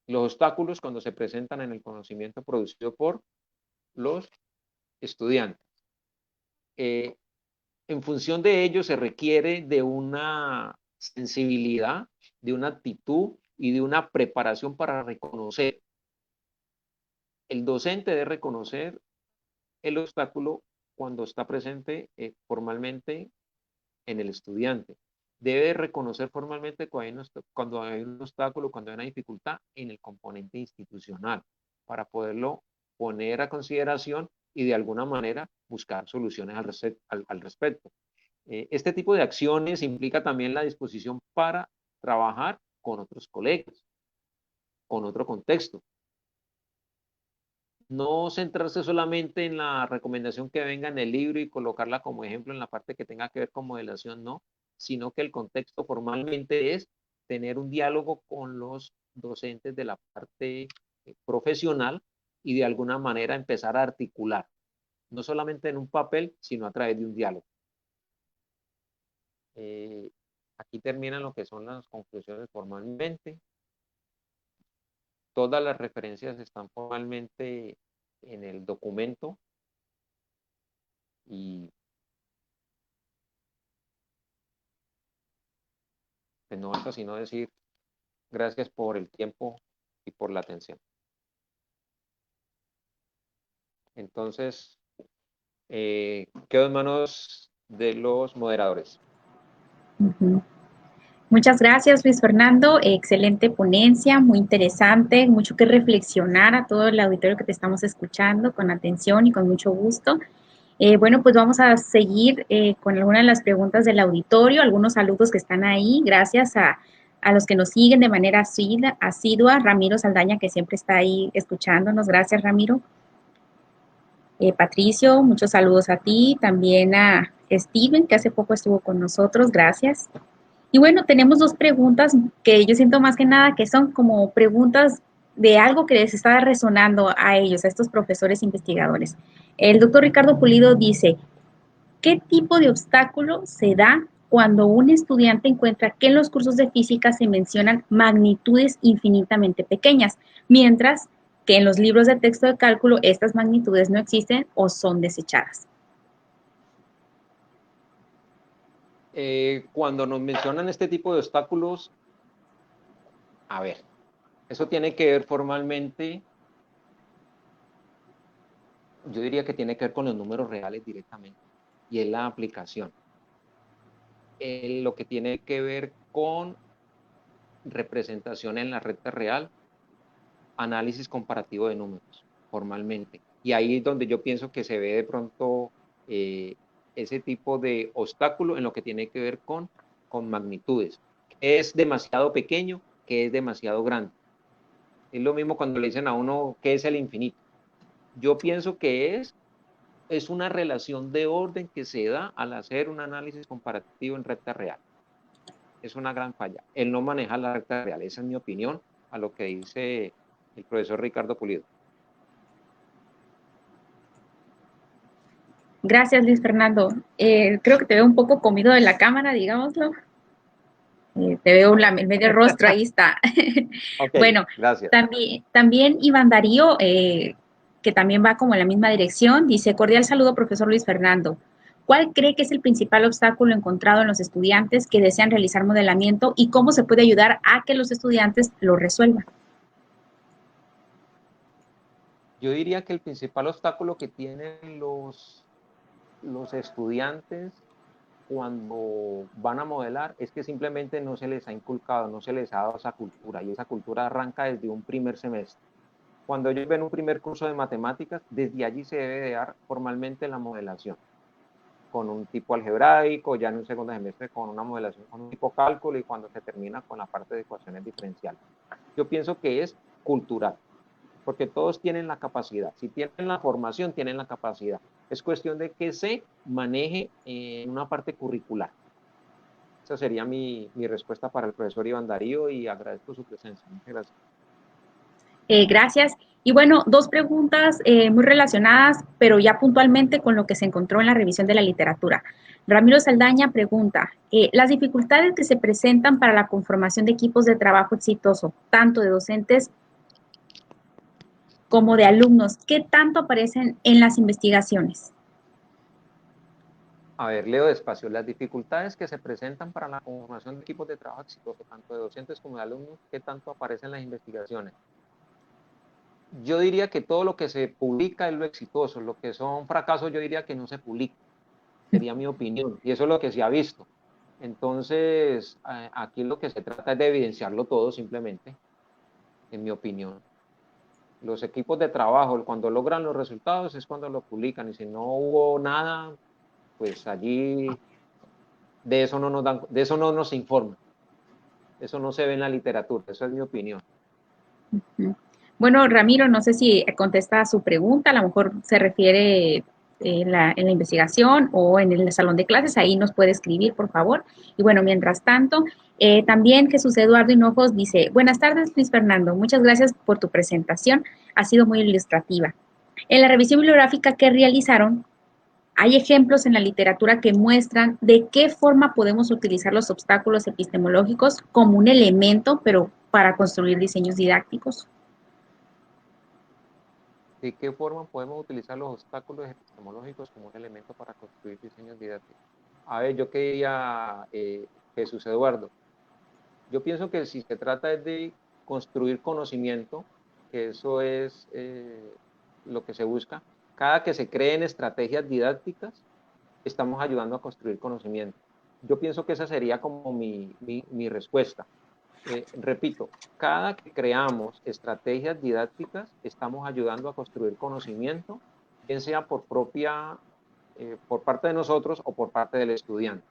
los obstáculos cuando se presentan en el conocimiento producido por los estudiantes. En función de ello se requiere de una sensibilidad, de una actitud y de una preparación para reconocer. El docente debe reconocer el obstáculo cuando está presente formalmente en el estudiante. Debe reconocer formalmente cuando hay un obstáculo, cuando hay una dificultad en el componente institucional, para poderlo poner a consideración y de alguna manera buscar soluciones al respecto. Este tipo de acciones implica también la disposición para trabajar con otros colegas, con otro contexto. No centrarse solamente en la recomendación que venga en el libro y colocarla como ejemplo en la parte que tenga que ver con modelación, no, sino que el contexto formalmente es tener un diálogo con los docentes de la parte profesional y de alguna manera empezar a articular, no solamente en un papel, sino a través de un diálogo. Aquí terminan lo que son las conclusiones formalmente. Todas las referencias están formalmente en el documento y pues no basta sino decir gracias por el tiempo y por la atención. Entonces, quedo en manos de los moderadores. Muchas gracias, Luis Fernando. Excelente ponencia, muy interesante, mucho que reflexionar a todo el auditorio que te estamos escuchando con atención y con mucho gusto. Bueno, pues vamos a seguir con algunas de las preguntas del auditorio, algunos saludos que están ahí. Gracias a los que nos siguen de manera asidua. Ramiro Saldaña, que siempre está ahí escuchándonos. Gracias, Ramiro. Patricio, muchos saludos a ti. También a Steven, que hace poco estuvo con nosotros. Gracias. Y bueno, tenemos dos preguntas que yo siento más que nada que son como preguntas de algo que les está resonando a ellos, a estos profesores investigadores. El doctor Ricardo Pulido dice, ¿qué tipo de obstáculo se da cuando un estudiante encuentra que en los cursos de física se mencionan magnitudes infinitamente pequeñas, mientras que en los libros de texto de cálculo estas magnitudes no existen o son desechadas? Cuando nos mencionan este tipo de obstáculos, a ver, eso tiene que ver formalmente, yo diría que tiene que ver con los números reales directamente, y es la aplicación. Lo que tiene que ver con representación en la recta real, análisis comparativo de números, formalmente. Y ahí es donde yo pienso que se ve de pronto ese tipo de obstáculo en lo que tiene que ver con magnitudes. Es demasiado pequeño, que es demasiado grande. Es lo mismo cuando le dicen a uno qué es el infinito. Yo pienso que es una relación de orden que se da al hacer un análisis comparativo en recta real. Es una gran falla. Él no maneja la recta real. Esa es mi opinión a lo que dice el profesor Ricardo Pulido. Gracias, Luis Fernando. Creo que te veo un poco comido de la cámara, digámoslo. Te veo el medio rostro, ahí está. Okay, bueno, gracias. también Iván Darío, que también va como en la misma dirección, dice, cordial saludo, profesor Luis Fernando. ¿Cuál cree que es el principal obstáculo encontrado en los estudiantes que desean realizar modelamiento y cómo se puede ayudar a que los estudiantes lo resuelvan? Yo diría que el principal obstáculo que tienen los estudiantes cuando van a modelar es que simplemente no se les ha inculcado, no se les ha dado esa cultura, y esa cultura arranca desde un primer semestre. Cuando ellos ven un primer curso de matemáticas, desde allí se debe de dar formalmente la modelación, con un tipo algebraico, ya en un segundo semestre con una modelación con un tipo cálculo, y cuando se termina con la parte de ecuaciones diferenciales. Yo pienso que es cultural, porque todos tienen la capacidad. Si tienen la formación, tienen la capacidad. Es cuestión de que se maneje en una parte curricular. Esa sería mi respuesta para el profesor Iván Darío, y agradezco su presencia. Muchas gracias. Gracias. Y bueno, dos preguntas muy relacionadas, pero ya puntualmente con lo que se encontró en la revisión de la literatura. Ramiro Saldaña pregunta, las dificultades que se presentan para la conformación de equipos de trabajo exitoso, tanto de docentes como de alumnos, ¿qué tanto aparecen en las investigaciones? A ver, leo despacio. Las dificultades que se presentan para la conformación de equipos de trabajo exitoso, tanto de docentes como de alumnos, ¿qué tanto aparecen en las investigaciones? Yo diría que todo lo que se publica es lo exitoso. Lo que son fracasos, yo diría que no se publica. Sería mi opinión. Y eso es lo que se ha visto. Entonces, aquí lo que se trata es de evidenciarlo todo simplemente, en mi opinión. Los equipos de trabajo, cuando logran los resultados, es cuando lo publican. Y si no hubo nada, pues allí de eso no nos dan, de eso no nos informan. Eso no se ve en la literatura. Esa es mi opinión. Bueno, Ramiro, no sé si contesta a su pregunta, a lo mejor se refiere en la investigación o en el salón de clases, ahí nos puede escribir, por favor. Y bueno, mientras tanto, también Jesús Eduardo Hinojos dice, buenas tardes, Luis Fernando, muchas gracias por tu presentación, ha sido muy ilustrativa. En la revisión bibliográfica que realizaron, hay ejemplos en la literatura que muestran de qué forma podemos utilizar los obstáculos epistemológicos como un elemento, pero para construir diseños didácticos. ¿De qué forma podemos utilizar los obstáculos epistemológicos como un elemento para construir diseños didácticos? A ver, yo quería, Jesús Eduardo, yo pienso que si se trata de construir conocimiento, que eso es lo que se busca, cada que se creen estrategias didácticas, estamos ayudando a construir conocimiento. Yo pienso que esa sería como mi respuesta. Repito, cada que creamos estrategias didácticas, estamos ayudando a construir conocimiento, bien sea por parte de nosotros o por parte del estudiante.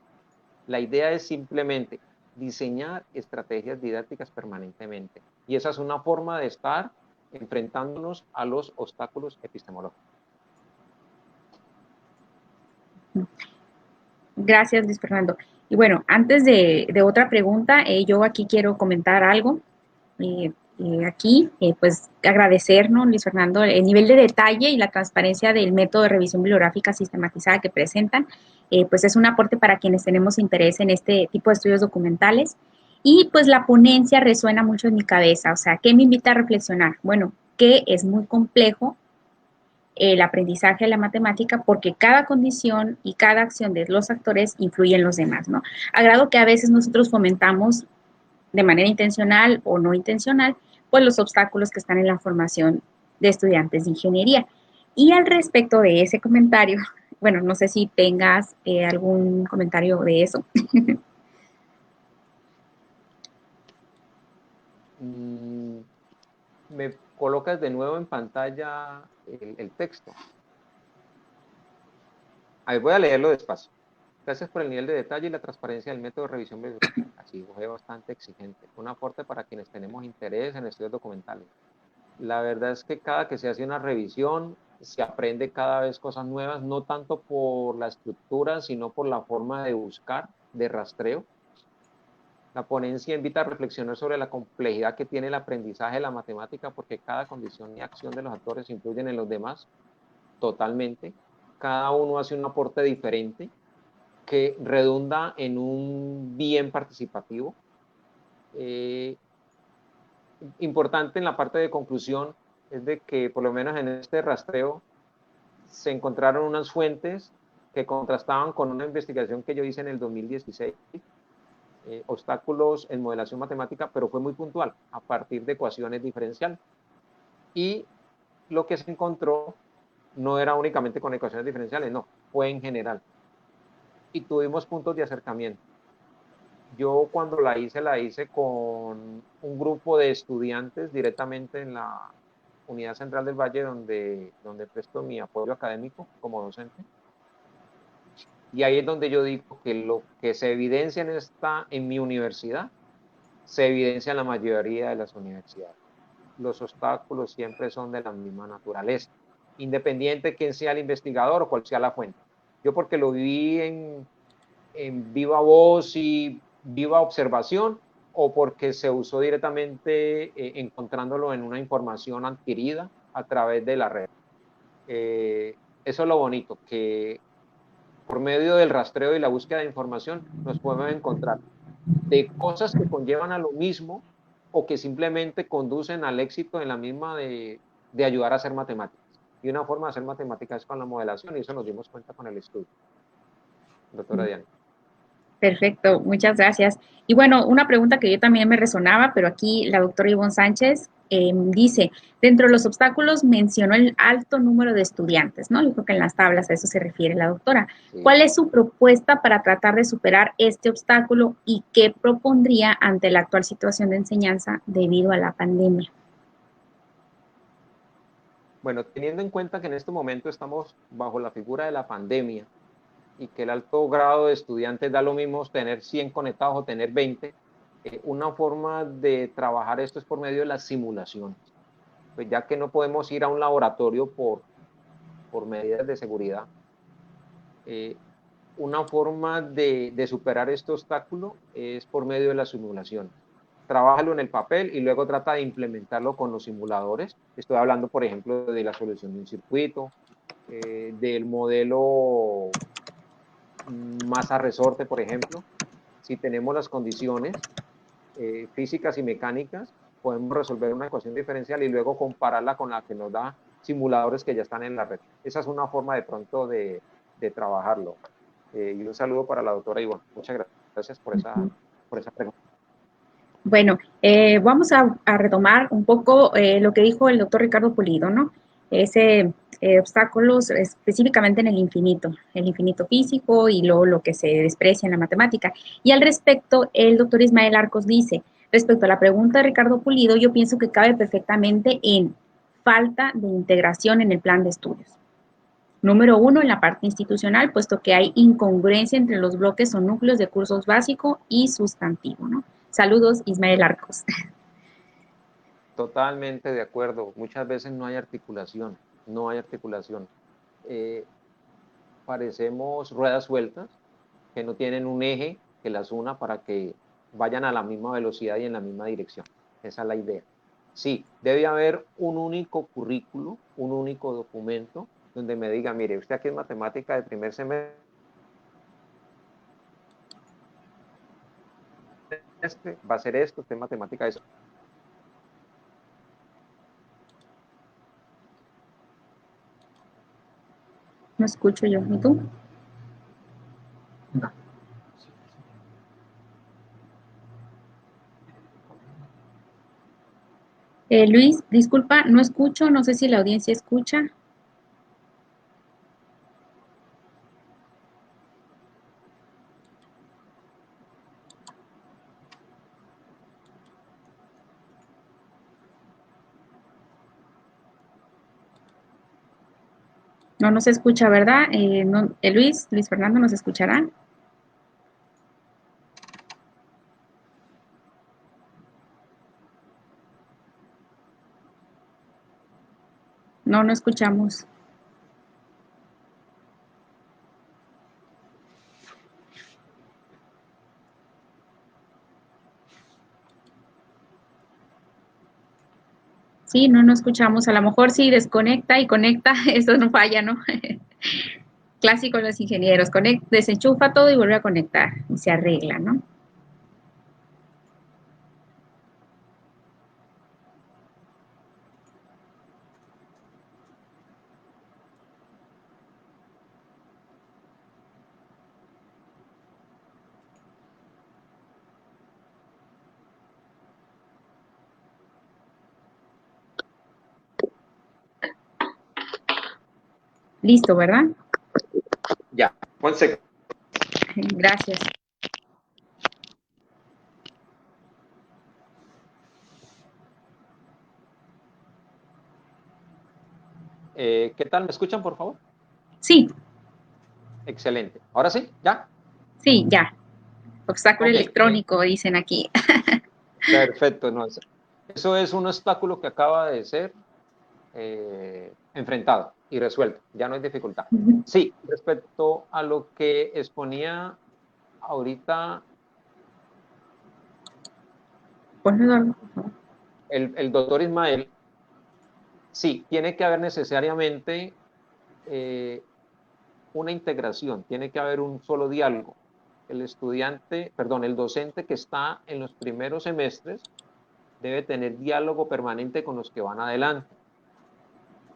La idea es simplemente diseñar estrategias didácticas permanentemente. Y esa es una forma de estar enfrentándonos a los obstáculos epistemológicos. Gracias, Luis Fernando. Y bueno, antes de otra pregunta, yo aquí quiero comentar algo. Aquí, pues agradecer, ¿no, Luis Fernando, el nivel de detalle y la transparencia del método de revisión bibliográfica sistematizada que presentan, pues es un aporte para quienes tenemos interés en este tipo de estudios documentales. Y pues la ponencia resuena mucho en mi cabeza, o sea, ¿qué me invita a reflexionar? Bueno, que es muy complejo el aprendizaje de la matemática porque cada condición y cada acción de los actores influye en los demás, ¿no? A grado que a veces nosotros fomentamos de manera intencional o no intencional, pues los obstáculos que están en la formación de estudiantes de ingeniería. Y al respecto de ese comentario, bueno, no sé si tengas algún comentario de eso. Me colocas de nuevo en pantalla el texto. Ahí voy a leerlo despacio. Gracias por el nivel de detalle y la transparencia del método de revisión bibliográfica. Así fue bastante exigente. Un aporte para quienes tenemos interés en estudios documentales. La verdad es que cada que se hace una revisión, se aprende cada vez cosas nuevas, no tanto por la estructura, sino por la forma de buscar, de rastreo. La ponencia invita a reflexionar sobre la complejidad que tiene el aprendizaje de la matemática, porque cada condición y acción de los actores influyen en los demás totalmente. Cada uno hace un aporte diferente que redunda en un bien participativo. Importante en la parte de conclusión es de que por lo menos en este rastreo se encontraron unas fuentes que contrastaban con una investigación que yo hice en el 2016, obstáculos en modelación matemática, pero fue muy puntual, a partir de ecuaciones diferenciales. Y lo que se encontró no era únicamente con ecuaciones diferenciales, no, fue en general. y tuvimos puntos de acercamiento. Yo cuando la hice con un grupo de estudiantes directamente en la Unidad Central del Valle, donde presto mi apoyo académico como docente. Y ahí es donde yo digo que lo que se evidencia en mi universidad, se evidencia en la mayoría de las universidades. Los obstáculos siempre son de la misma naturaleza, independiente de quién sea el investigador o cuál sea la fuente. Yo porque lo viví en viva voz y viva observación, o porque se usó directamente encontrándolo en una información adquirida a través de la red. Eso es lo bonito, que por medio del rastreo y la búsqueda de información nos podemos encontrar de cosas que conllevan a lo mismo o que simplemente conducen al éxito en la misma de ayudar a hacer matemáticas. Y una forma de hacer matemáticas es con la modelación, y eso nos dimos cuenta con el estudio. Doctora Diana. Perfecto, muchas gracias. Y bueno, una pregunta que yo también me resonaba, pero aquí la doctora Ivonne Sánchez dice, dentro de los obstáculos mencionó el alto número de estudiantes, ¿no? Yo creo que en las tablas a eso se refiere la doctora. Sí. ¿Cuál es su propuesta para tratar de superar este obstáculo y qué propondría ante la actual situación de enseñanza debido a la pandemia? Bueno, teniendo en cuenta que en este momento estamos bajo la figura de la pandemia, y que el alto grado de estudiantes da lo mismo tener 100 conectados o tener 20, una forma de trabajar esto es por medio de las simulaciones. Pues ya que no podemos ir a un laboratorio por medidas de seguridad, una forma de superar este obstáculo es por medio de las simulaciones. Trabájalo en el papel y luego trata de implementarlo con los simuladores. Estoy hablando, por ejemplo, de la solución de un circuito, del modelo masa resorte, por ejemplo. Si tenemos las condiciones físicas y mecánicas, podemos resolver una ecuación diferencial y luego compararla con la que nos da simuladores que ya están en la red. Esa es una forma de pronto de trabajarlo. Y un saludo para la doctora Ivonne. Muchas gracias por esa pregunta. Bueno, vamos a retomar un poco lo que dijo el doctor Ricardo Pulido, ¿no? Ese obstáculos específicamente en el infinito físico y luego lo que se desprecia en la matemática. Y al respecto, el doctor Ismael Arcos dice, respecto a la pregunta de Ricardo Pulido, yo pienso que cabe perfectamente en falta de integración en el plan de estudios. Número 1, en la parte institucional, puesto que hay incongruencia entre los bloques o núcleos de cursos básico y sustantivo, ¿no? Saludos, Ismael Arcos. Totalmente de acuerdo. Muchas veces no hay articulación, no hay articulación. Parecemos ruedas sueltas que no tienen un eje que las una para que vayan a la misma velocidad y en la misma dirección. Esa es la idea. Sí, debe haber un único currículo, un único documento donde me diga, mire, usted aquí es matemática de primer semestre, va a ser esto, usted es matemática de eso. No escucho yo, ¿y tú? No. Luis, disculpa, no escucho, no sé si la audiencia escucha. No nos escucha, ¿verdad? Luis Fernando, ¿nos escuchará? No, no escuchamos. Sí, no escuchamos. A lo mejor sí desconecta y conecta, eso no falla, ¿no? Clásico de los ingenieros, desenchufa todo y vuelve a conectar y se arregla, ¿no? Listo, ¿verdad? Ya, 11. Gracias. ¿Qué tal? ¿Me escuchan, por favor? Sí, Excelente. ¿Ahora sí? ¿Ya? sí, ya. Obstáculo Ok. electrónico, dicen aquí. Perfecto. No, eso es un obstáculo que acaba de ser enfrentado y resuelto. Ya no hay dificultad. Sí, respecto a lo que exponía ahorita Ponlo, Eduardo, por favor. el doctor Ismael, sí, tiene que haber necesariamente una integración, tiene que haber un solo diálogo. El estudiante, perdón, el docente que está en los primeros semestres debe tener diálogo permanente con los que van adelante.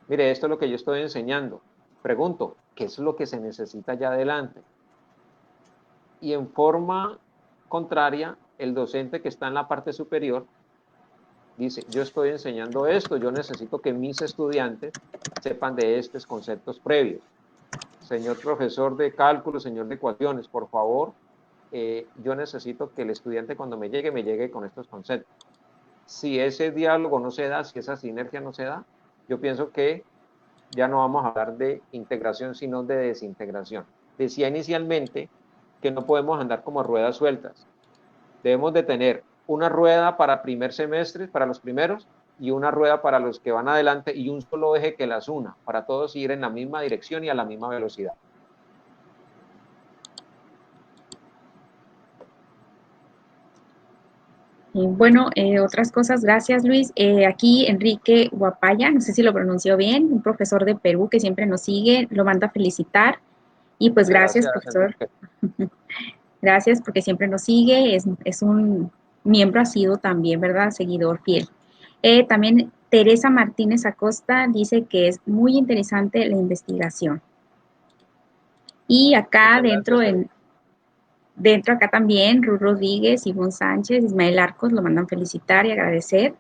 Mire, esto es lo que yo estoy enseñando. Pregunto, ¿qué es lo que se necesita allá adelante? Y en forma contraria, el docente que está en la parte superior dice, yo estoy enseñando esto, yo necesito que mis estudiantes sepan de estos conceptos previos. Señor profesor de cálculo, señor de ecuaciones, por favor, yo necesito que el estudiante cuando me llegue con estos conceptos. Si ese diálogo no se da, si esa sinergia no se da, yo pienso que ya no vamos a hablar de integración, sino de desintegración. Decía inicialmente que no podemos andar como ruedas sueltas. Debemos de tener una rueda para primer semestre, para los primeros, y una rueda para los que van adelante y un solo eje que las una, para todos ir en la misma dirección y a la misma velocidad. Bueno, otras cosas, gracias Luis. Aquí Enrique Guapaya, no sé si lo pronunció bien, un profesor de Perú que siempre nos sigue, lo manda a felicitar. Y pues gracias, Gracias, profesor. Enrique. Gracias porque siempre nos sigue, es un miembro asiduo también, ¿verdad? Seguidor fiel. También Teresa Martínez Acosta dice que es muy interesante la investigación. Y acá Muchas gracias, Teresa. dentro acá también, Ruth Rodríguez, Ivonne Sánchez, Ismael Arcos lo mandan felicitar y agradecer,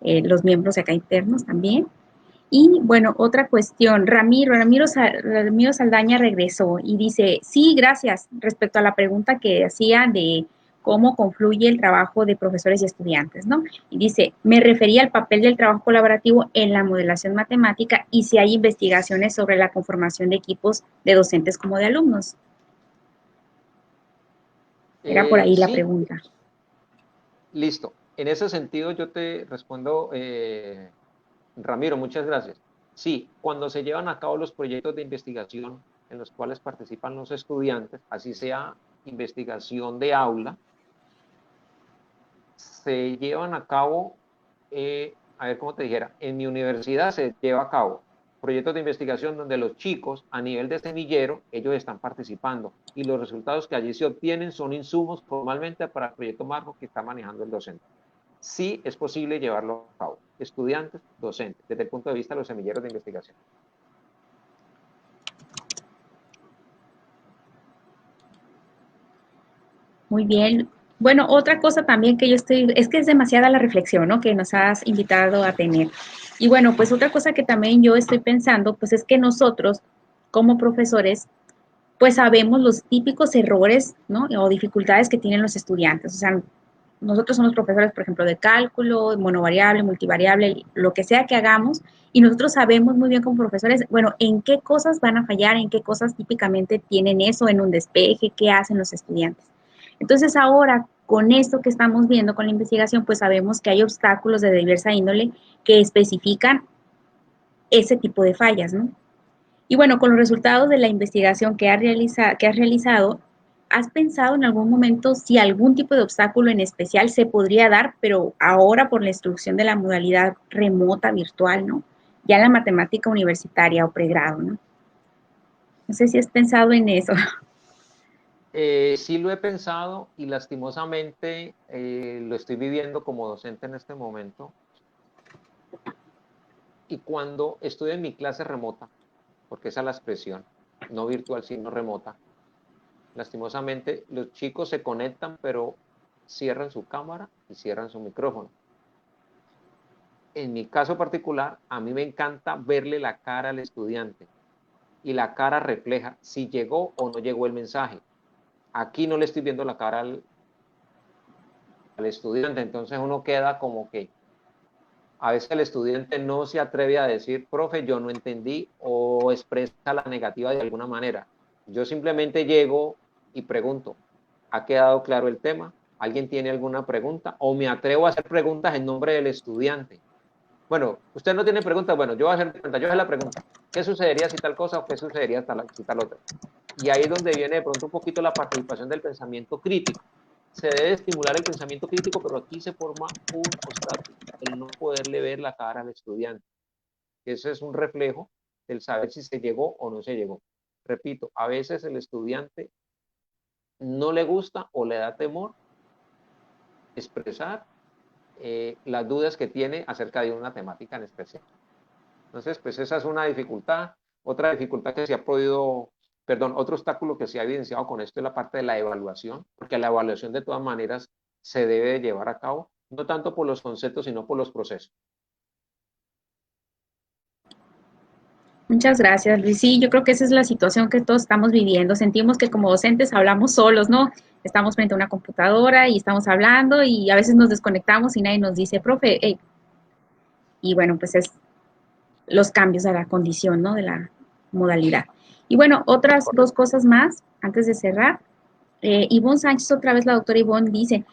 los miembros acá internos también. Y bueno, otra cuestión, Ramiro Saldaña regresó y dice, sí, gracias, respecto a la pregunta que hacía de cómo confluye el trabajo de profesores y estudiantes, ¿no? Y dice, me refería al papel del trabajo colaborativo en la modelación matemática y si hay investigaciones sobre la conformación de equipos de docentes como de alumnos. Era por ahí la Sí, pregunta. listo. En ese sentido, yo te respondo, Ramiro, muchas gracias. Sí, cuando se llevan a cabo los proyectos de investigación en los cuales participan los estudiantes, así sea investigación de aula, se llevan a cabo, a ver cómo te dijera, en mi universidad se lleva a cabo proyectos de investigación donde los chicos a nivel de semillero, ellos están participando y los resultados que allí se obtienen son insumos formalmente para el proyecto marco que está manejando el docente. Sí es posible llevarlo a cabo, estudiantes, docentes, desde el punto de vista de los semilleros de investigación. Muy bien. Bueno, otra cosa también que yo estoy, es que es demasiada la reflexión, ¿no? Que nos has invitado a tener. Y bueno, pues otra cosa que también yo estoy pensando, pues es que nosotros, como profesores, pues sabemos los típicos errores, ¿no? O dificultades que tienen los estudiantes. O sea, nosotros somos profesores, por ejemplo, de cálculo, monovariable, multivariable, lo que sea que hagamos, y nosotros sabemos muy bien como profesores, bueno, en qué cosas van a fallar, en qué cosas típicamente tienen eso en un despeje, qué hacen los estudiantes. Entonces ahora, con esto que estamos viendo, con la investigación, pues sabemos que hay obstáculos de diversa índole que especifican ese tipo de fallas, ¿no? Y bueno, con los resultados de la investigación que has realizado, ¿has pensado en algún momento si algún tipo de obstáculo en especial se podría dar, pero ahora por la instrucción de la modalidad remota, virtual, ¿no? Ya en la matemática universitaria o pregrado, ¿no? No sé si has pensado en eso. Sí lo he pensado y lastimosamente lo estoy viviendo como docente en este momento. Y cuando estoy en mi clase remota, porque esa es la expresión, no virtual, sino remota, lastimosamente los chicos se conectan, pero cierran su cámara y cierran su micrófono. En mi caso particular, a mí me encanta verle la cara al estudiante y la cara refleja si llegó o no llegó el mensaje. aquí no le estoy viendo la cara al estudiante, entonces uno queda como que a veces el estudiante no se atreve a decir, profe, yo no entendí, o expresa la negativa de alguna manera. Yo simplemente llego y pregunto, ¿ha quedado claro el tema? ¿Alguien tiene alguna pregunta? O me atrevo a hacer preguntas en nombre del estudiante. Bueno, usted no tiene preguntas, bueno, yo voy a hacer preguntas, yo voy a hacer la pregunta. ¿Qué sucedería si tal cosa o qué sucedería si tal otra? Y ahí es donde viene de pronto un poquito la participación del pensamiento crítico. Se debe estimular el pensamiento crítico, pero aquí se forma un obstáculo, el no poderle ver la cara al estudiante. Eso es un reflejo del saber si se llegó o no se llegó. Repito, a veces el estudiante no le gusta o le da temor expresar las dudas que tiene acerca de una temática en especial. Entonces, pues esa es una dificultad. Otra dificultad que se ha podido, perdón, otro obstáculo que se ha evidenciado con esto es la parte de la evaluación, porque la evaluación de todas maneras se debe llevar a cabo, no tanto por los conceptos, sino por los procesos. Muchas gracias, Luis. Sí, yo creo que esa es la situación que todos estamos viviendo. Sentimos que como docentes hablamos solos, ¿no? Estamos frente a una computadora y estamos hablando y a veces nos desconectamos y nadie nos dice, profe, hey. Y bueno, pues es los cambios de la condición, ¿no? De la modalidad. Y bueno, otras dos cosas más antes de cerrar. Ivonne Sánchez, otra vez la doctora Ivonne dice,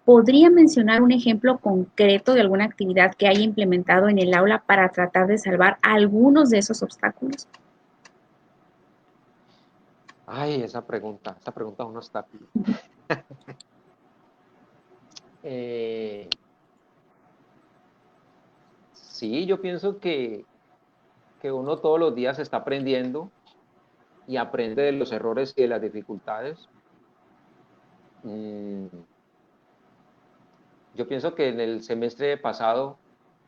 ¿podría mencionar un ejemplo concreto de alguna actividad que haya implementado en el aula para tratar de salvar algunos de esos obstáculos? Ay, esa pregunta es un obstáculo. Sí, yo pienso que uno todos los días está aprendiendo y aprende de los errores y de las dificultades. Yo pienso que en el semestre pasado,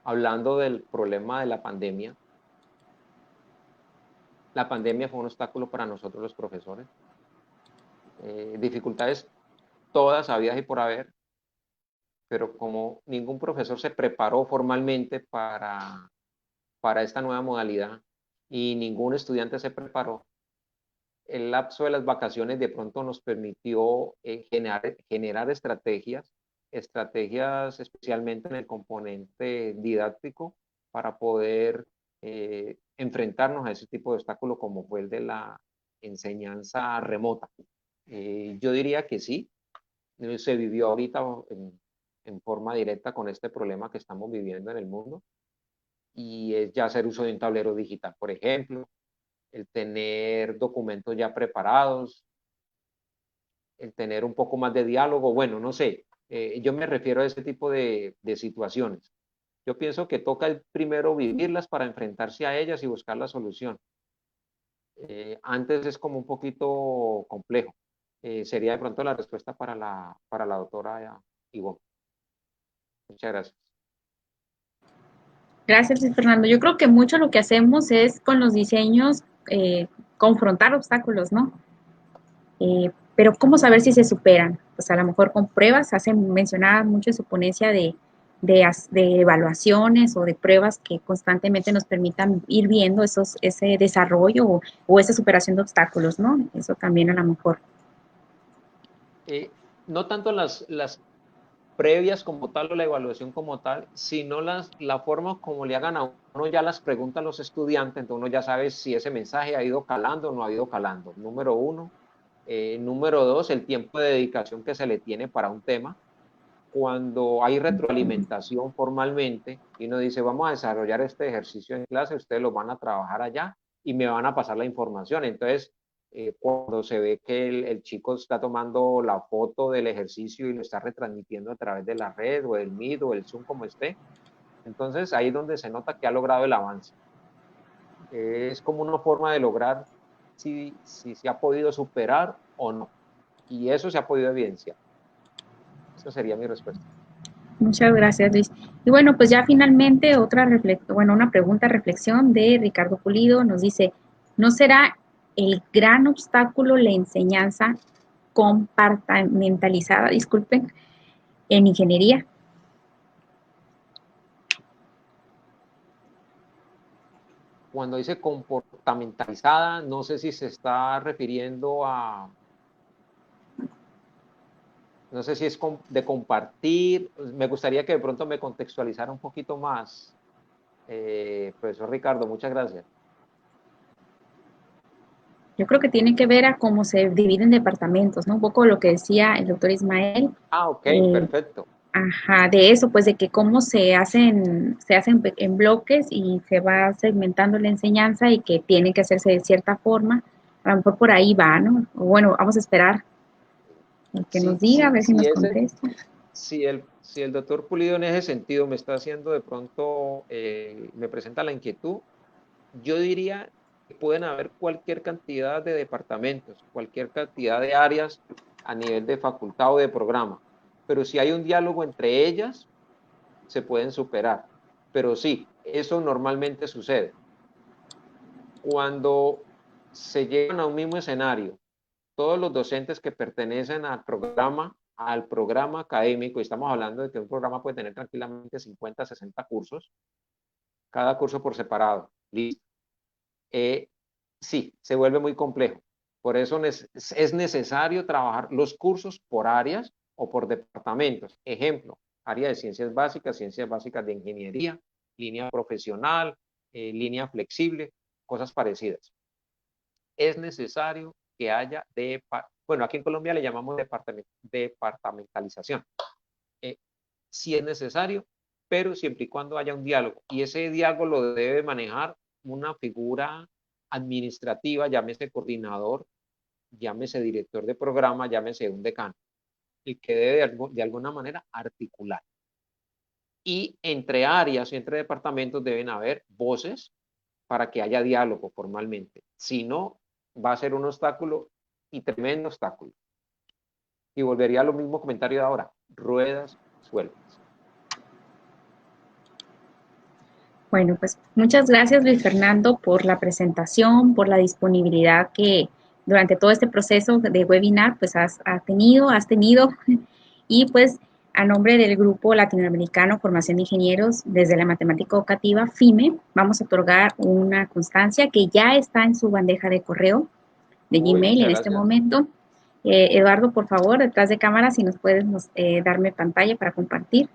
hablando del problema de la pandemia fue un obstáculo para nosotros los profesores. Dificultades todas habidas y por haber, pero como ningún profesor se preparó formalmente para esta nueva modalidad y ningún estudiante se preparó, el lapso de las vacaciones de pronto nos permitió generar estrategias especialmente en el componente didáctico para poder enfrentarnos a ese tipo de obstáculo como fue el de la enseñanza remota. Yo diría que sí, se vivió ahorita en forma directa con este problema que estamos viviendo en el mundo y es ya hacer uso de un tablero digital, por ejemplo, el tener documentos ya preparados, el tener un poco más de diálogo, bueno, no sé, yo me refiero a ese tipo de situaciones. Yo pienso que toca el primero vivirlas para enfrentarse a ellas y buscar la solución. Antes es como un poquito complejo. Sería de pronto la respuesta para la doctora Ivonne. Muchas gracias. Gracias, Luis Fernando. Yo creo que mucho lo que hacemos es con los diseños confrontar obstáculos, ¿no? Pero ¿cómo saber si se superan? Pues a lo mejor con pruebas, mencionaba mucho en su ponencia de evaluaciones o de pruebas que constantemente nos permitan ir viendo ese desarrollo o esa superación de obstáculos, ¿no? Eso también a lo mejor. No tanto las previas como tal o la evaluación como tal, sino la forma como le hagan a uno ya las preguntas a los estudiantes, entonces uno ya sabe si ese mensaje ha ido calando o no ha ido calando. Número uno. Número dos, el tiempo de dedicación que se le tiene para un tema. Cuando hay retroalimentación formalmente y uno dice, vamos a desarrollar este ejercicio en clase, ustedes lo van a trabajar allá y me van a pasar la información. Entonces, cuando se ve que el chico está tomando la foto del ejercicio y lo está retransmitiendo a través de la red o el Meet o el Zoom como esté, entonces ahí es donde se nota que ha logrado el avance. Es como una forma de lograr si se ha podido superar o no. Y eso se ha podido evidenciar. Esa sería mi respuesta. Muchas gracias, Luis. Y bueno, pues ya finalmente una pregunta, reflexión de Ricardo Pulido nos dice, ¿no será el gran obstáculo la enseñanza compartimentalizada, disculpen, en ingeniería? Cuando dice comportamentalizada, no sé si se está refiriendo no sé si es de compartir. Me gustaría que de pronto me contextualizara un poquito más. Profesor Ricardo, muchas gracias. Yo creo que tiene que ver a cómo se dividen departamentos, ¿no? Un poco lo que decía el doctor Ismael. Ah, ok, eh, perfecto. Ajá, de eso, pues de que cómo se hacen en bloques y se va segmentando la enseñanza y que tiene que hacerse de cierta forma. A lo mejor por ahí va, ¿no? O bueno, vamos a esperar el que nos Sí, diga, a ver si nos contesta. si el doctor Pulido en ese sentido me está haciendo de pronto, me presenta la inquietud, yo diría que pueden haber cualquier cantidad de departamentos, cualquier cantidad de áreas a nivel de facultad o de programa, pero si hay un diálogo entre ellas, se pueden superar. Pero sí, eso normalmente sucede. Cuando se llevan a un mismo escenario, todos los docentes que pertenecen al programa académico, y estamos hablando de que un programa puede tener tranquilamente 50, 60 cursos, cada curso por separado, listo. Sí, se vuelve muy complejo. Por eso es necesario trabajar los cursos por áreas o por departamentos. Ejemplo, área de ciencias básicas de ingeniería, línea profesional, línea flexible, cosas parecidas. Es necesario que haya, bueno, aquí en Colombia le llamamos departamentalización. Sí es necesario, pero siempre y cuando haya un diálogo. Y ese diálogo lo debe manejar una figura administrativa, llámese coordinador, llámese director de programa, llámese un decano, el que debe de alguna manera articular. Y entre áreas y entre departamentos deben haber voces para que haya diálogo formalmente. Si no, va a ser un obstáculo y tremendo obstáculo. Y volvería a lo mismo comentario de ahora, ruedas sueltas. Bueno, pues muchas gracias Luis Fernando por la presentación, por la disponibilidad que durante todo este proceso de webinar pues has tenido y pues a nombre del Grupo Latinoamericano Formación de Ingenieros desde la Matemática Educativa FIME vamos a otorgar una constancia que ya está en su bandeja de correo de Gmail en Muchas este gracias. momento. Eduardo, por favor, detrás de cámara, si nos puedes darme pantalla para compartir.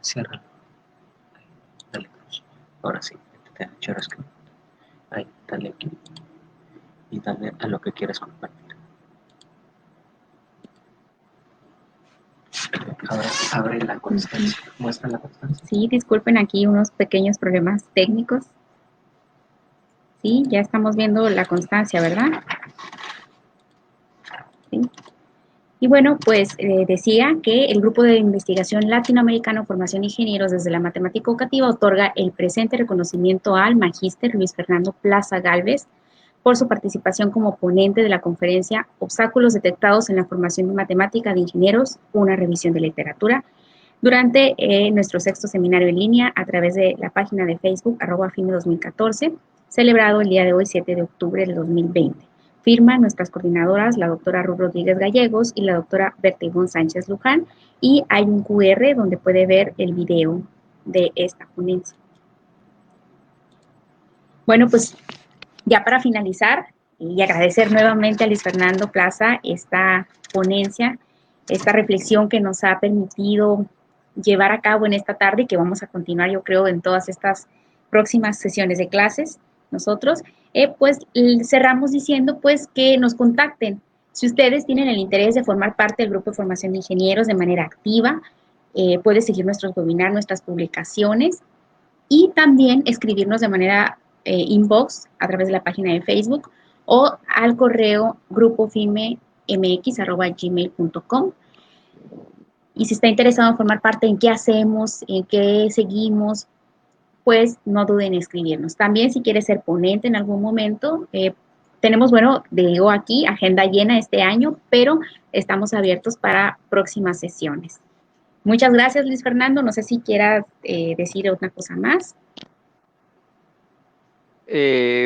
Cierra. Dale cruz. Ahora sí, te share screen. Ahí, dale aquí. Y dale a lo que quieras compartir. Ahora abre la constancia. Muestra la constancia. Sí, disculpen aquí unos pequeños problemas técnicos. Sí, ya estamos viendo la constancia, ¿verdad? Sí. Y bueno, pues decía que el Grupo de Investigación Latinoamericano Formación de Ingenieros desde la Matemática Educativa otorga el presente reconocimiento al Magíster Luis Fernando Plaza Gálvez por su participación como ponente de la conferencia Obstáculos detectados en la formación de matemática de ingenieros, una revisión de literatura, durante nuestro sexto seminario en línea a través de la página de Facebook @FIME2014, celebrado el día de hoy, 7 de octubre del 2020. Firman nuestras coordinadoras, la doctora Ruth Rodríguez Gallegos y la doctora Berta Ivonne Sánchez Luján, y hay un QR donde puede ver el video de esta ponencia. Bueno, pues ya para finalizar y agradecer nuevamente a Luis Fernando Plaza esta ponencia, esta reflexión que nos ha permitido llevar a cabo en esta tarde y que vamos a continuar, yo creo, en todas estas próximas sesiones de clases nosotros, pues cerramos diciendo pues que nos contacten. Si ustedes tienen el interés de formar parte del grupo de formación de ingenieros de manera activa, puede seguir nuestros webinars, nuestras publicaciones y también escribirnos de manera inbox a través de la página de Facebook o al correo grupofimemx@gmail.com. Y si está interesado en formar parte en qué hacemos, en qué seguimos, pues no duden en escribirnos. También si quieres ser ponente en algún momento, tenemos, bueno, digo aquí, agenda llena este año, pero estamos abiertos para próximas sesiones. Muchas gracias, Luis Fernando. No sé si quieras decir otra cosa más.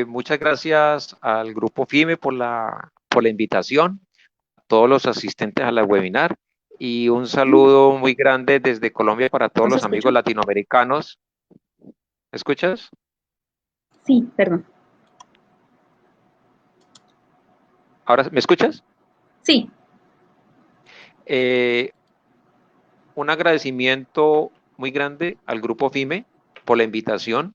Muchas gracias al Grupo FIME por la invitación, a todos los asistentes a la webinar y un saludo muy grande desde Colombia para todos ¿No se los amigos escucha? latinoamericanos. ¿Me escuchas? Sí, perdón. ¿Ahora me escuchas? Sí. Un agradecimiento muy grande al Grupo FIME por la invitación.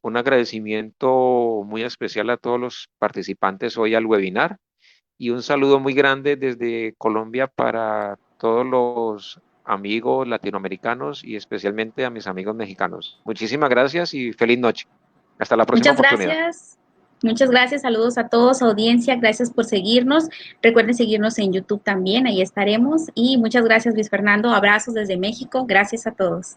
Un agradecimiento muy especial a todos los participantes hoy al webinar y un saludo muy grande desde Colombia para todos los amigos latinoamericanos y especialmente a mis amigos mexicanos. Muchísimas gracias y feliz noche. Hasta la próxima Muchas oportunidad. gracias. Muchas gracias. Saludos a todos, audiencia. Gracias por seguirnos. Recuerden seguirnos en YouTube también. Ahí estaremos. Y muchas gracias, Luis Fernando. Abrazos desde México. Gracias a todos.